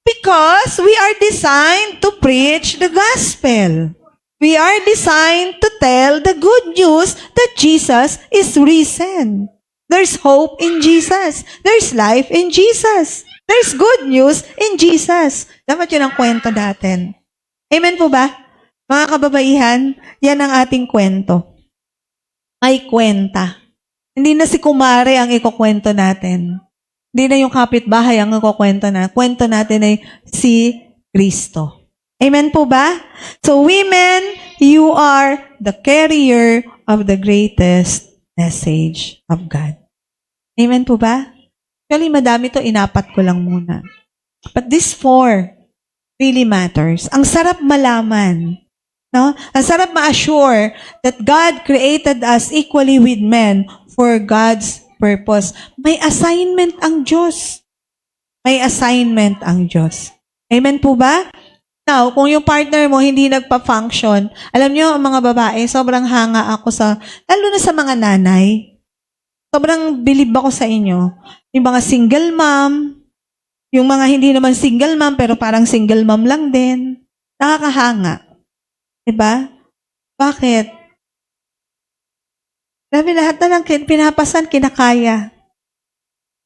Because we are designed to preach the gospel. We are designed to tell the good news that Jesus is risen. There's hope in Jesus. There's life in Jesus. There's good news in Jesus. Dapat yun ang kwento natin. Amen po ba? Mga kababaihan, yan ang ating kwento. May kwenta. Hindi na si Kumare ang ikukwento natin. Hindi na yung kapitbahay ang ikukwento na. Kwento natin ay si Kristo. Amen po ba? So women, you are the carrier of the greatest message of God. Amen po ba? Actually, madami to, inapat ko lang muna. But this 4 really matters. Ang sarap malaman. No? Ang sarap ma-assure that God created us equally with men for God's purpose. May assignment ang Diyos. May assignment ang Diyos. Amen po ba? Now, kung yung partner mo hindi nagpa-function, alam nyo, ang mga babae, sobrang hanga ako lalo na sa mga nanay. Sobrang bilib ako sa inyo. Yung mga single mom, yung mga hindi naman single mom, pero parang single mom lang din. Nakakahanga. Diba? Bakit? Grabe, lahat na lang pinapasan, kinakaya.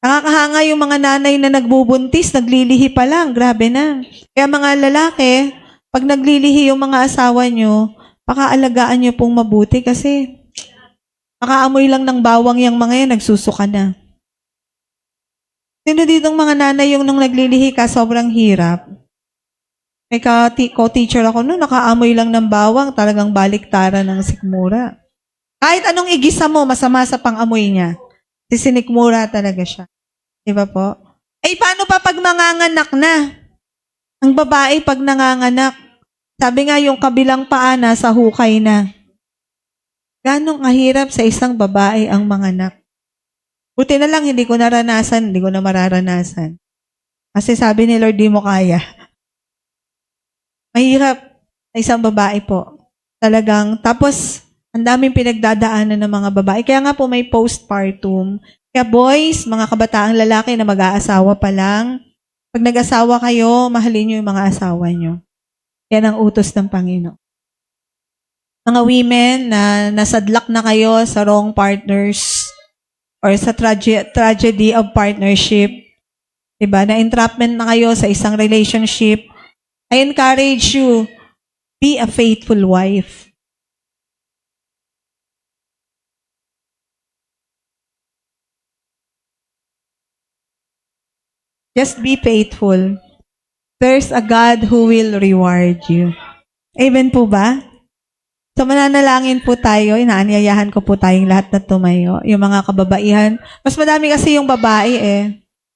Nakakahanga yung mga nanay na nagbubuntis, naglilihi pa lang. Grabe na. Kaya mga lalaki, pag naglilihi yung mga asawa nyo, pakaalagaan nyo pong mabuti kasi makaamoy lang ng bawang yung mga yan, nagsusuka na. Sino ditong mga nanay yung nung naglilihi ka, sobrang hirap. May co-teacher ako noon, nakaamoy lang ng bawang, talagang baliktaran ng sikmura. Kahit anong igisa mo, masama sa pang-amoy niya. Sinikmura talaga siya. Di ba po? Eh, paano pa pag manganganak na? Ang babae pag nanganganak, sabi nga yung kabilang paa na sa hukay na. Ganong kahirap sa isang babae ang manganak. Buti na lang, hindi ko naranasan, hindi ko na mararanasan. Kasi sabi ni Lord, di mo kaya. Mahirap sa isang babae po. Talagang, tapos, ang daming pinagdadaanan ng mga babae. Kaya nga po may postpartum. Kaya boys, mga kabataang lalaki na mag-aasawa pa lang, pag nag-asawa kayo, mahalin nyo yung mga asawa nyo. Yan ang utos ng Panginoon. Mga women na nasadlak na kayo sa wrong partners or sa tragedy of partnership, diba? Na-entrapment na kayo sa isang relationship, I encourage you, be a faithful wife. Just be faithful. There's a God who will reward you. Amen po ba? So, mananalangin po tayo. Inaanyayahan ko po tayong lahat na tumayo. Yung mga kababaihan. Mas madami kasi yung babae eh.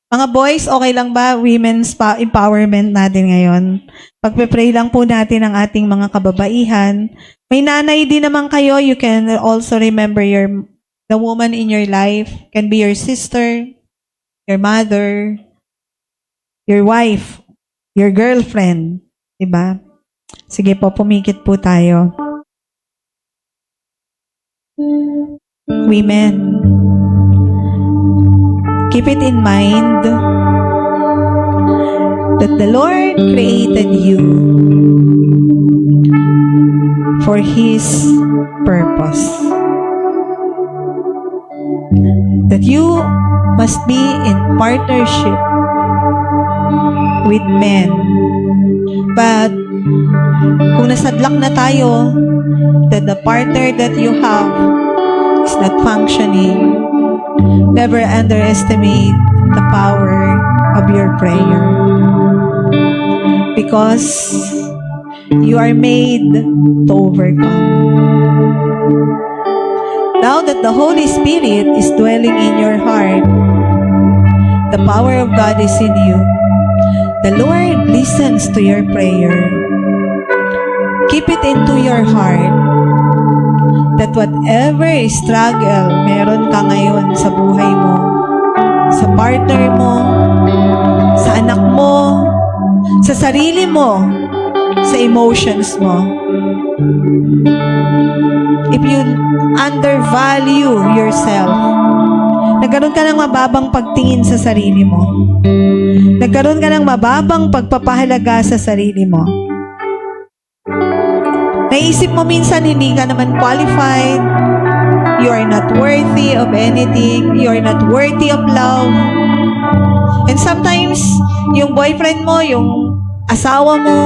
Mga boys, okay lang ba? Women's empowerment natin ngayon. Pagpe-pray lang po natin ang ating mga kababaihan. May nanay din naman kayo. You can also remember the woman in your life. Can be your sister, your mother, your wife, your girlfriend. Diba? Sige po, pumikit po tayo. Women, keep it in mind that the Lord created you for His purpose. That you must be in partnership with men. But kung nasadlak na tayo that the partner that you have is not functioning, never underestimate the power of your prayer. because you are made to overcome. Now that the Holy Spirit is dwelling in your heart, the power of God is in you. The Lord listens to your prayer. Keep it into your heart that whatever struggle meron ka ngayon sa buhay mo, sa partner mo, sa anak mo, sa sarili mo, sa emotions mo, if you undervalue yourself, nagkaroon ka ng mababang pagtingin sa sarili mo, nagkaroon ka ng mababang pagpapahalaga sa sarili mo, naisip mo minsan hindi ka naman qualified, you are not worthy of anything, you are not worthy of love, and sometimes yung boyfriend mo, yung asawa mo,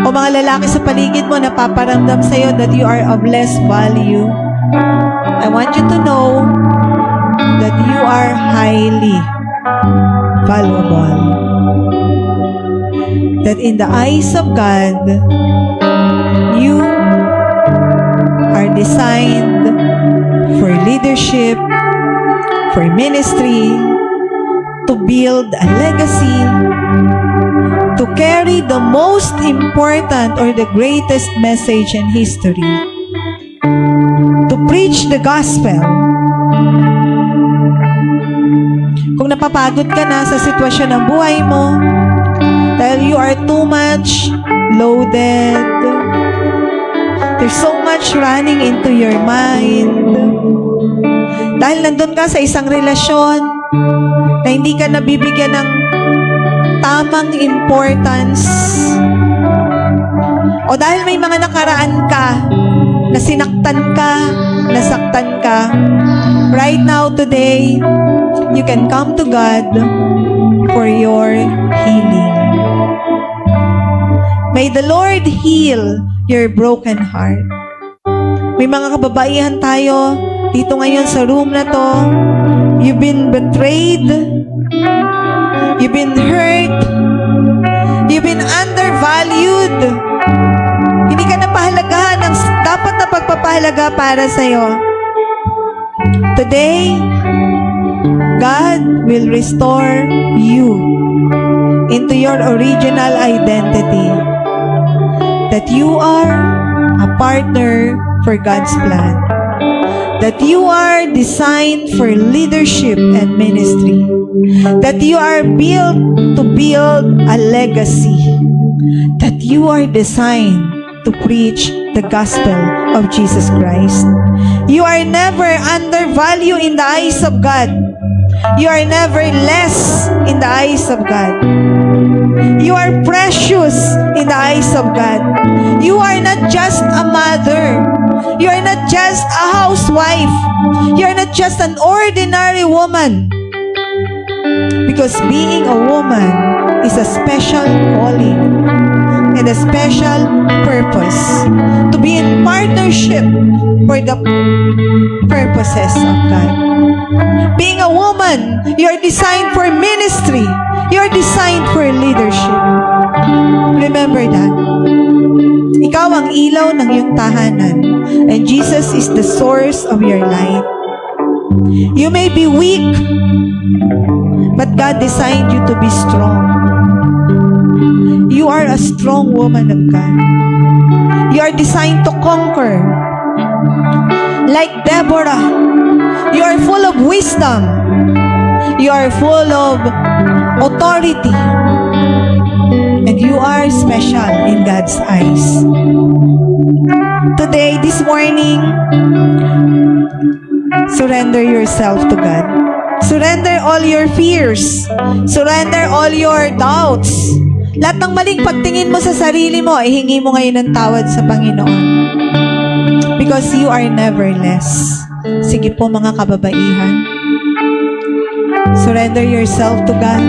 o mga lalaki sa paligid mo napaparamdam sa'yo that you are of less value. I want you to know that you are highly valuable. That in the eyes of God, you are designed for leadership, for ministry, to build a legacy, to carry the most important or the greatest message in history, to preach the gospel. Kung napapagod ka na sa sitwasyon ng buhay mo, dahil you are too much loaded, there's so much running into your mind, dahil nandun ka sa isang relasyon na hindi ka nabibigyan ng tamang importance, o dahil may mga nakaraan ka na sinaktan ka, nasaktan ka, right now, today, you can come to God for your healing. May the Lord heal your broken heart. May mga kababaihan tayo dito ngayon sa room na to. You've been betrayed. You've been hurt. You've been undervalued. Hindi ka napahalagahan ng dapat na pagpapahalaga para sa'yo. Today, God will restore you into your original identity. That you are a partner for God's plan. That you are designed for leadership and ministry. That you are built to build a legacy. That you are designed to preach the gospel of Jesus Christ. You are never undervalued in the eyes of God. You are never less in the eyes of God. You are precious in the eyes of God. You are not just a mother. You are not just a housewife. You are not just an ordinary woman. Because being a woman is a special calling and a special purpose to be in partnership for the purposes of God. Being a woman, you are designed for ministry. You are designed for leadership. Remember that. Ikaw ang ilaw ng iyong tahanan, and Jesus is the source of your light. You may be weak, but God designed you to be strong. You are a strong woman of God. You are designed to conquer. Like Deborah, you are full of wisdom. You are full of authority. And you are special in God's eyes. Today, this morning, surrender yourself to God. Surrender all your fears. Surrender all your doubts. Lahat ng maling pagtingin mo sa sarili mo, ihingi mo ngayon ng tawad sa Panginoon. Because you are never less. Sige po mga kababaihan. Surrender yourself to God.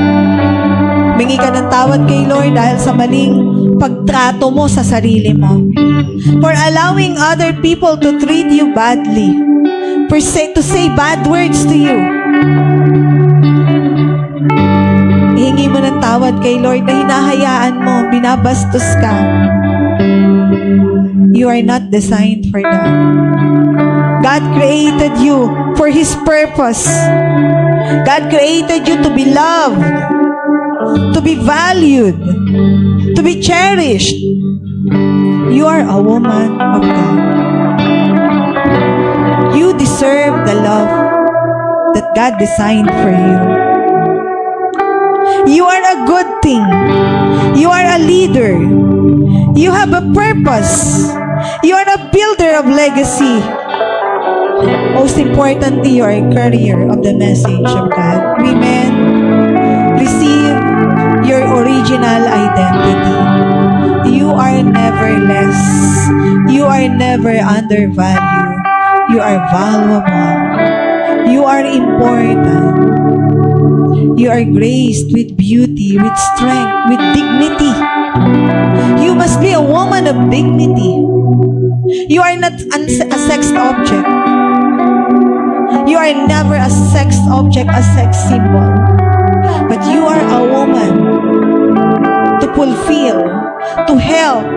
Humingi ka ng tawad kay Lord dahil sa maling pagtrato mo sa sarili mo. For allowing other people to treat you badly. To say bad words to you. Ihingi mo ng tawad kay Lord na hinahayaan mo, binabastos ka. You are not designed for that. God created you for His purpose. God created you to be loved, to be valued, to be cherished. You are a woman of God. You deserve the love that God designed for you. You are a good thing. You are a leader. You have a purpose. You are a builder of legacy. Most importantly, you are a carrier of the message of God. Women, receive your original identity. You are never less. You are never undervalued. You are valuable. You are important. You are graced with beauty, with strength, with dignity. You must be a woman of dignity. You are not a sex object. You are never a sex object, a sex symbol. But you are a woman to fulfill, to help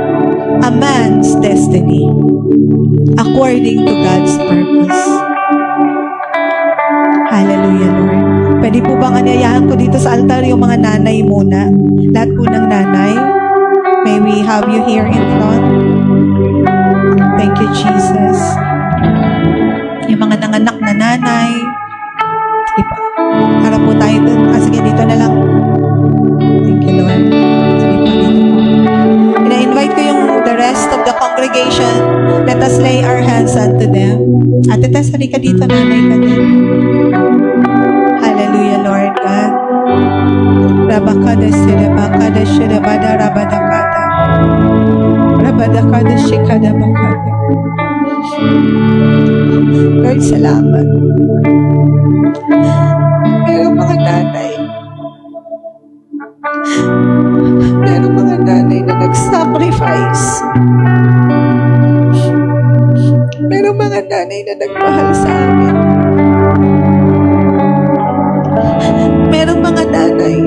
a man's destiny according to God's purpose. Hallelujah, Lord. Pwede po bang anyayahan ko dito sa altar yung mga nanay muna? Lahat po ng nanay. May we have you here in front. Thank you, Jesus. Yung mga nanganak na nanay. Sige po. Harap po tayo dun. Sige, dito na lang. Thank you, Lord. Sige po, dito po. Ina-invite ko yung the rest of the congregation. Let us lay our hands unto them. Ate Tess, halika dito, nanay ka din. Hallelujah, Lord God. Rabakada sirabakada shirabada rabadakada. Rabadakada shikada bakada. Lord, salamat. Merong mga nanay. Merong mga nanay na nag-sacrifice. Merong mga nanay na nagmahal sa amin. Merong mga nanay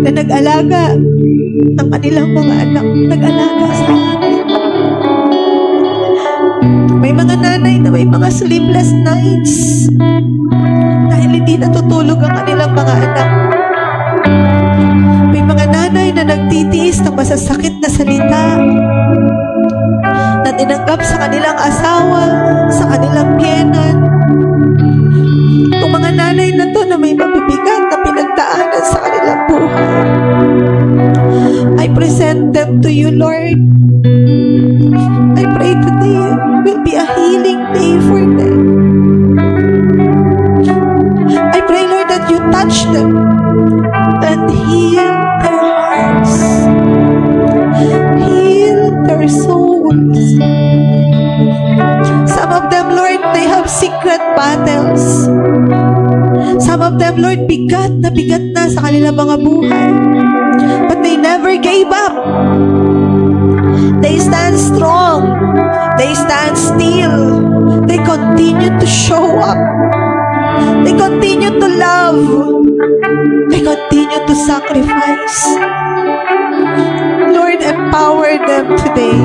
na nag-alaga ng kanilang mga anak, nag-alaga sa amin. May mga nanay na may mga sleepless nights dahil hindi natutulog ang kanilang mga anak. May mga nanay na nagtitiis ng masasakit na salita na tinanggap sa kanilang asawa, sa kanilang biyenan. Itong mga nanay na to na may mabibigat na pinagdaanan sa kanilang buhay, I present them to you, Lord. I pray today will be a healing day for them. I pray, Lord, that you touch them and heal their hearts, heal their souls. Some of them, Lord, they have secret battles. Some of them, Lord, bigat na sa kanilang mga buhay. But they never gave up. They stand strong. They stand still. They continue to show up. They continue to love. They continue to sacrifice. Lord, empower them today.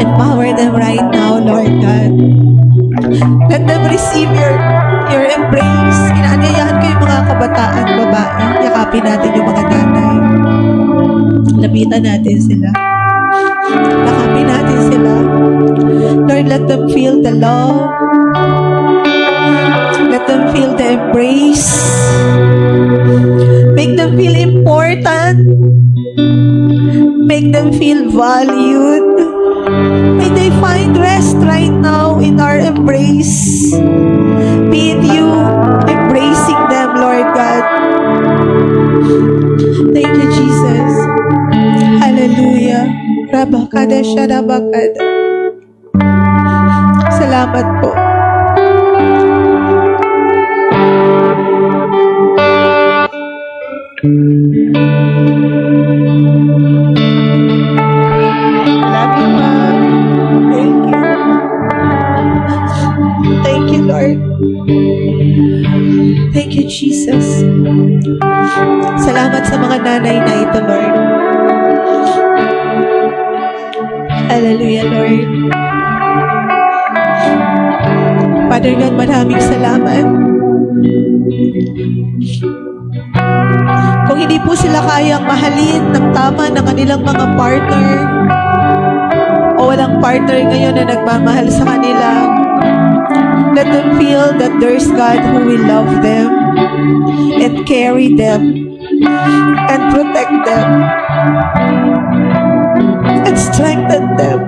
Empower them right now, Lord God. Let them receive your embrace. Inaanyayahan ko yung mga kabataan, babae. Yakapin natin yung mga nanay. Lapitan natin sila. Yakapin natin sila. Lord, let them feel the love. Let them feel the embrace. Make them feel important. Make them feel valued. May they find rest right now in our embrace. Be it you embracing them, Lord God. Thank you, Jesus. Hallelujah. Rabakada Sharabakada. Salamat po. Love you, Mom. Thank you. Thank you, Lord. Thank you, Jesus. Salamat sa mga nanay na ito, Lord. Hallelujah, Lord. Father God, maraming salamat. Kung hindi po sila kayang mahalin ng tama ng kanilang mga partner, o walang partner ngayon na nagmamahal sa kanila, let them feel that there's God who will love them and carry them and protect them and strengthen them.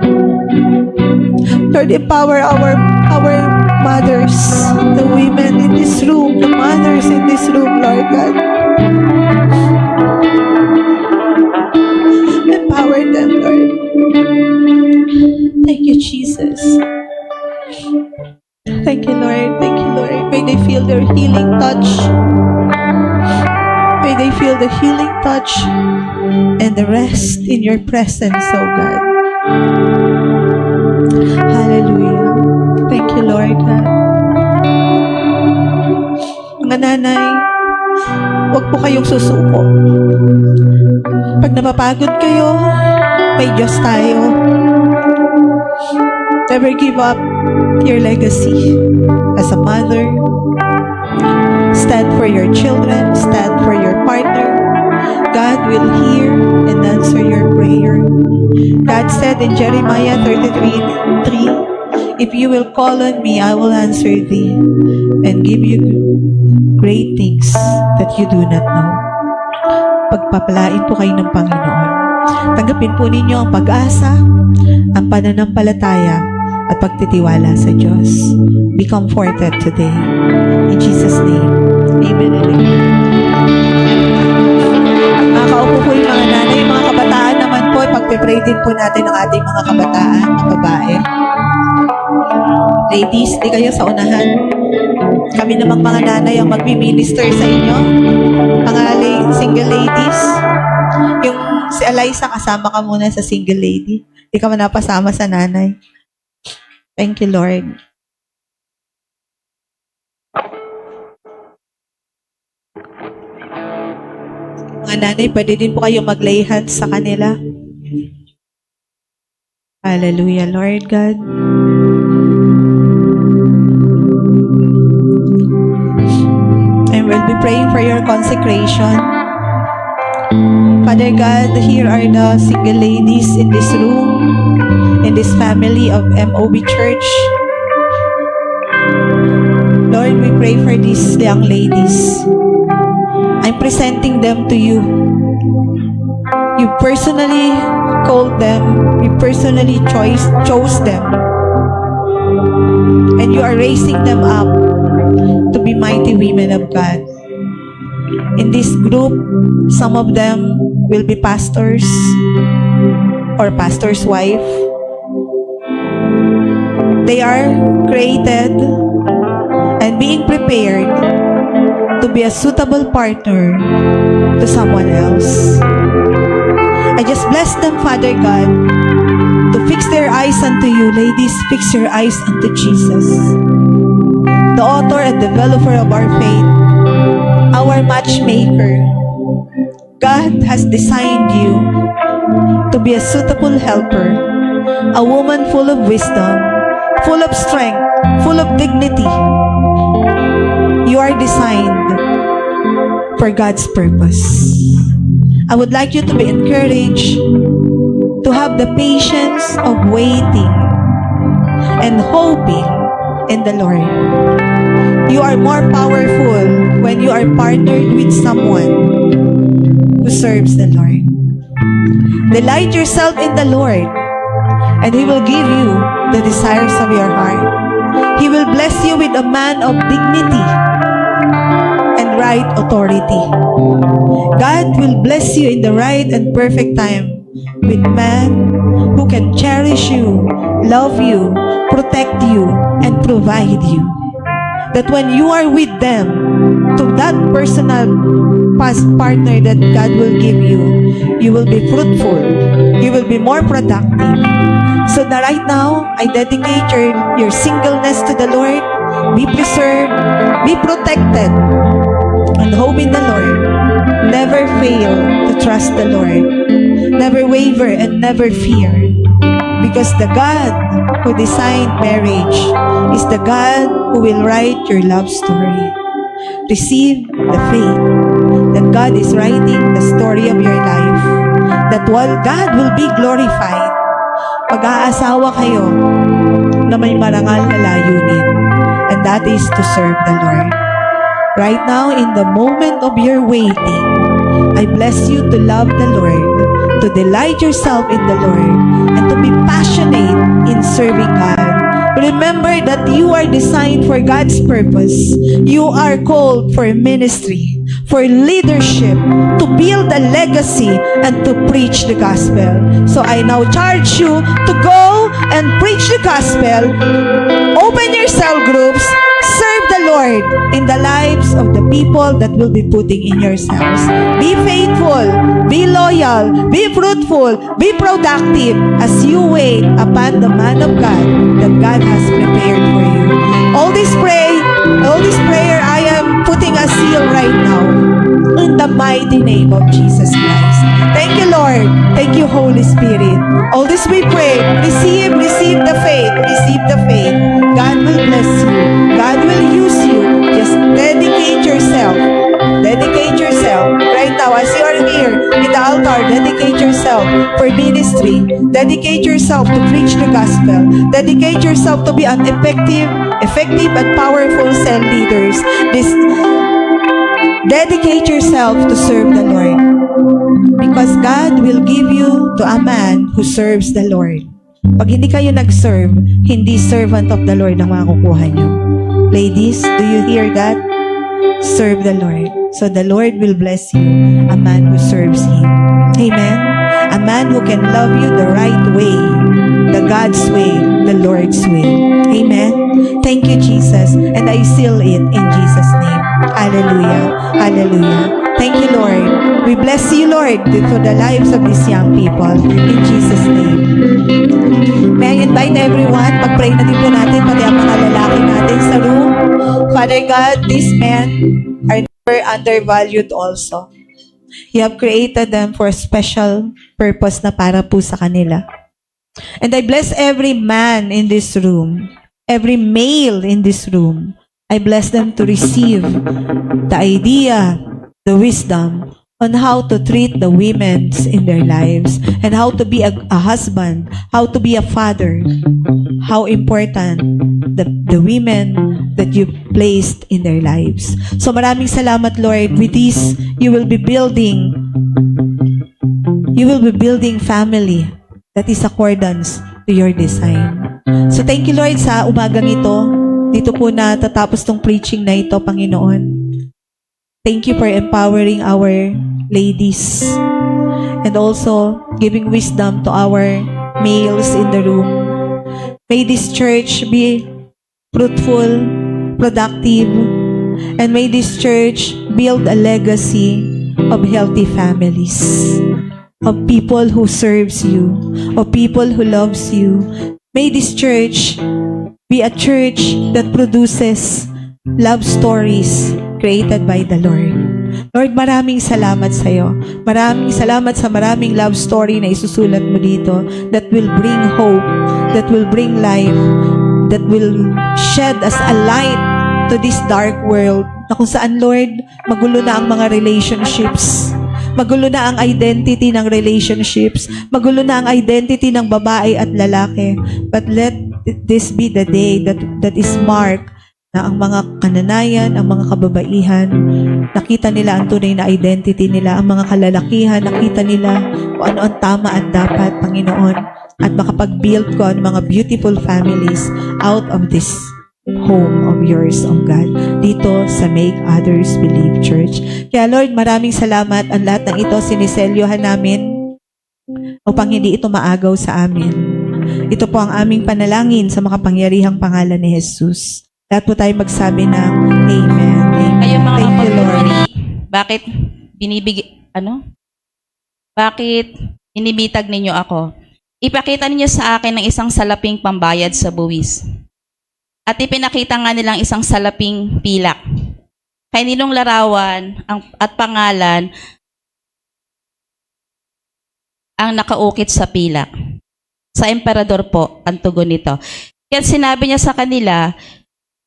Lord, empower our mothers, the women in this room, the mothers in this room, Lord God. Empower them, Lord. Thank you, Jesus. Thank you, Lord. Thank you, Lord. May they feel their healing touch. May they feel the healing touch and the rest in your presence, oh God. Hallelujah. Thank you, Lord God. Mga nanay, huwag po kayong susuko. Pag napapagod kayo, may Diyos tayo. Never give up your legacy as a mother. Stand for your children. Stand for your partner. God will hear and answer your prayer. God said in Jeremiah 33:3, if you will call on me, I will answer thee and give you great things that you do not know. Pagpapalain po kayo ng Panginoon. Tanggapin po ninyo ang pag-asa, ang pananampalataya, at pagtitiwala sa Diyos. Be comforted today. In Jesus' name, amen and amen. Makakaupo po yung mga nanay, yung mga kabataan naman po, pagpipray din po natin ang ating mga kabataan, mga babae. Ladies, di kayo sa unahan. Kami namang mga nanay ang magmi-minister sa inyo. Mga single ladies. Yung si Eliza, kasama ka muna sa single lady. Di ka man napasama sa nanay. Thank you, Lord. Mga nanay, pwede din po kayo mag-lay hands sa kanila. Hallelujah, Lord God. And we'll be praying for your consecration. Father God, here are the single ladies in this room, in this family of MOB Church. Lord, we pray for these young ladies. I'm presenting them to you. You personally called them. You personally chose them. And you are raising them up to be mighty women of God. In this group, some of them will be pastors or pastor's wife. They are created and being prepared to be a suitable partner to someone else. I just bless them, Father God, to fix their eyes unto you. Ladies, fix your eyes unto Jesus, the author and developer of our faith, our matchmaker. God has designed you to be a suitable helper, a woman full of wisdom, full of strength, full of dignity. You are designed for God's purpose. I would like you to be encouraged to have the patience of waiting and hoping in the Lord. You are more powerful when you are partnered with someone who serves the Lord. Delight yourself in the Lord, and He will give you the desires of your heart. He will bless you with a man of dignity and right authority. God will bless you in the right and perfect time with man who can cherish you, love you, protect you, and provide you. That when you are with them, to that personal partner that God will give you, you will be fruitful. You will be more productive. So that right now, I dedicate your singleness to the Lord. be preserved, be protected, and hope in the Lord. Never fail to trust the Lord. Never waver and never fear. Because the God who designed marriage is the God who will write your love story. Receive the faith that God is writing the story of your life. That while God will be glorified, pag-aasawa kayo na may marangal na layunin. And that is to serve the Lord. Right now, in the moment of your waiting, I bless you to love the Lord, to delight yourself in the Lord, and to be passionate in serving God. Remember that you are designed for God's purpose. You are called for ministry, for leadership, to build a legacy, and to preach the gospel. So I now charge you to go and preach the gospel. Open your cell groups. Serve the Lord in the lives of the people that will be putting in your cells. Be faithful, be loyal, be fruitful, be productive as you wait upon the man of God that God has prepared for you. All this prayer, I am putting a seal right now in the mighty name of Jesus Christ. Thank you, Lord. Thank you, Holy Spirit. All this we pray. Receive the faith. Receive the faith. God will bless you. God will use you. Just dedicate yourself. Dedicate yourself. Right now, as you are here in the altar, dedicate yourself for ministry. Dedicate yourself to preach the gospel. Dedicate yourself to be an effective and powerful cell leaders. Dedicate yourself to serve the Lord. Because God will give you to a man who serves the Lord. Pag hindi kayo nag-serve, hindi servant of the Lord ang makukuha nyo. Ladies, do you hear that? Serve the Lord. So the Lord will bless you, a man who serves Him. Amen? A man who can love you the right way, the God's way, the Lord's way. Amen? Thank you, Jesus. And I seal it in Jesus' name. Hallelujah. Hallelujah. Thank you, Lord. We bless you, Lord, for the lives of these young people. In Jesus' name. May I invite everyone, pag-pray na din po natin, pati ang mga lalaki natin sa room. Father God, these men are never undervalued also. You have created them for a special purpose na para po sa kanila. And I bless every man in this room, every male in this room. I bless them to receive the idea, the wisdom on how to treat the women in their lives and how to be a husband, how to be a father, how important the women that you placed in their lives. So maraming salamat, Lord. With this, you will be building family that is accordance to your design. So thank you, Lord, sa umagang ito. Dito po na tatapos tong preaching na ito, Panginoon. Thank you for empowering our ladies and also giving wisdom to our males in the room. May this church be fruitful, productive, and may this church build a legacy of healthy families, of people who serves you, of people who loves you. May this church be a church that produces love stories created by the Lord. Lord, maraming salamat sa iyo. Maraming salamat sa maraming love story na isusulat mo dito that will bring hope, that will bring life, that will shed as a light to this dark world na kung saan, Lord, magulo na ang mga relationships. Magulo na ang identity ng relationships. Magulo na ang identity ng babae at lalaki. But let this be the day that is marked na ang mga kananayan, ang mga kababaihan, nakita nila ang tunay na identity nila. Ang mga kalalakihan, nakita nila kung ano ang tama at dapat, Panginoon. At makapag-build ko ang mga beautiful families out of this home of yours, oh God, dito sa Make Others Believe Church. Kaya Lord, maraming salamat. Ang lahat ng ito siniselyohan namin upang hindi ito maagaw sa amin. Ito po ang aming panalangin sa makapangyarihang pangalan ni Jesus. Lahat po tayo magsabi ng Amen. Amen. Kayo mga Thank you, Lord. kapatid, bakit inibitag ninyo ako? Ipakita ninyo sa akin ng isang salaping pambayad sa buwis. At ipinakita nga nilang isang salaping pilak. Kay nilong larawan at pangalan ang nakaukit sa pilak. Sa emperador po ang tugon nito. Kaya sinabi niya sa kanila,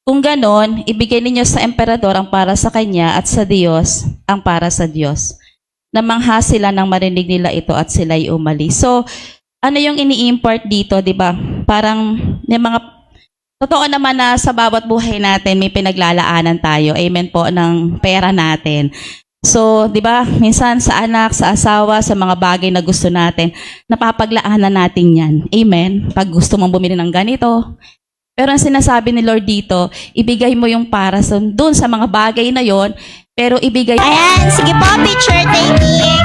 kung ganon, ibigay ninyo sa emperador ang para sa kanya at sa Diyos ang para sa Diyos. Namangha sila nang marinig nila ito at sila'y umalis. So, ano yung ini-import dito, di ba? Parang yung mga, totoo naman na sa bawat buhay natin may pinaglalaanan tayo. Amen po ng pera natin. So, di ba, minsan sa anak, sa asawa, sa mga bagay na gusto natin, napapaglaanan natin yan. Amen? Pag gusto mong bumili ng ganito. Pero ang sinasabi ni Lord dito, ibigay mo yung para sa, dun sa mga bagay na yon, pero ibigay... Ayan, sige po, picture taking.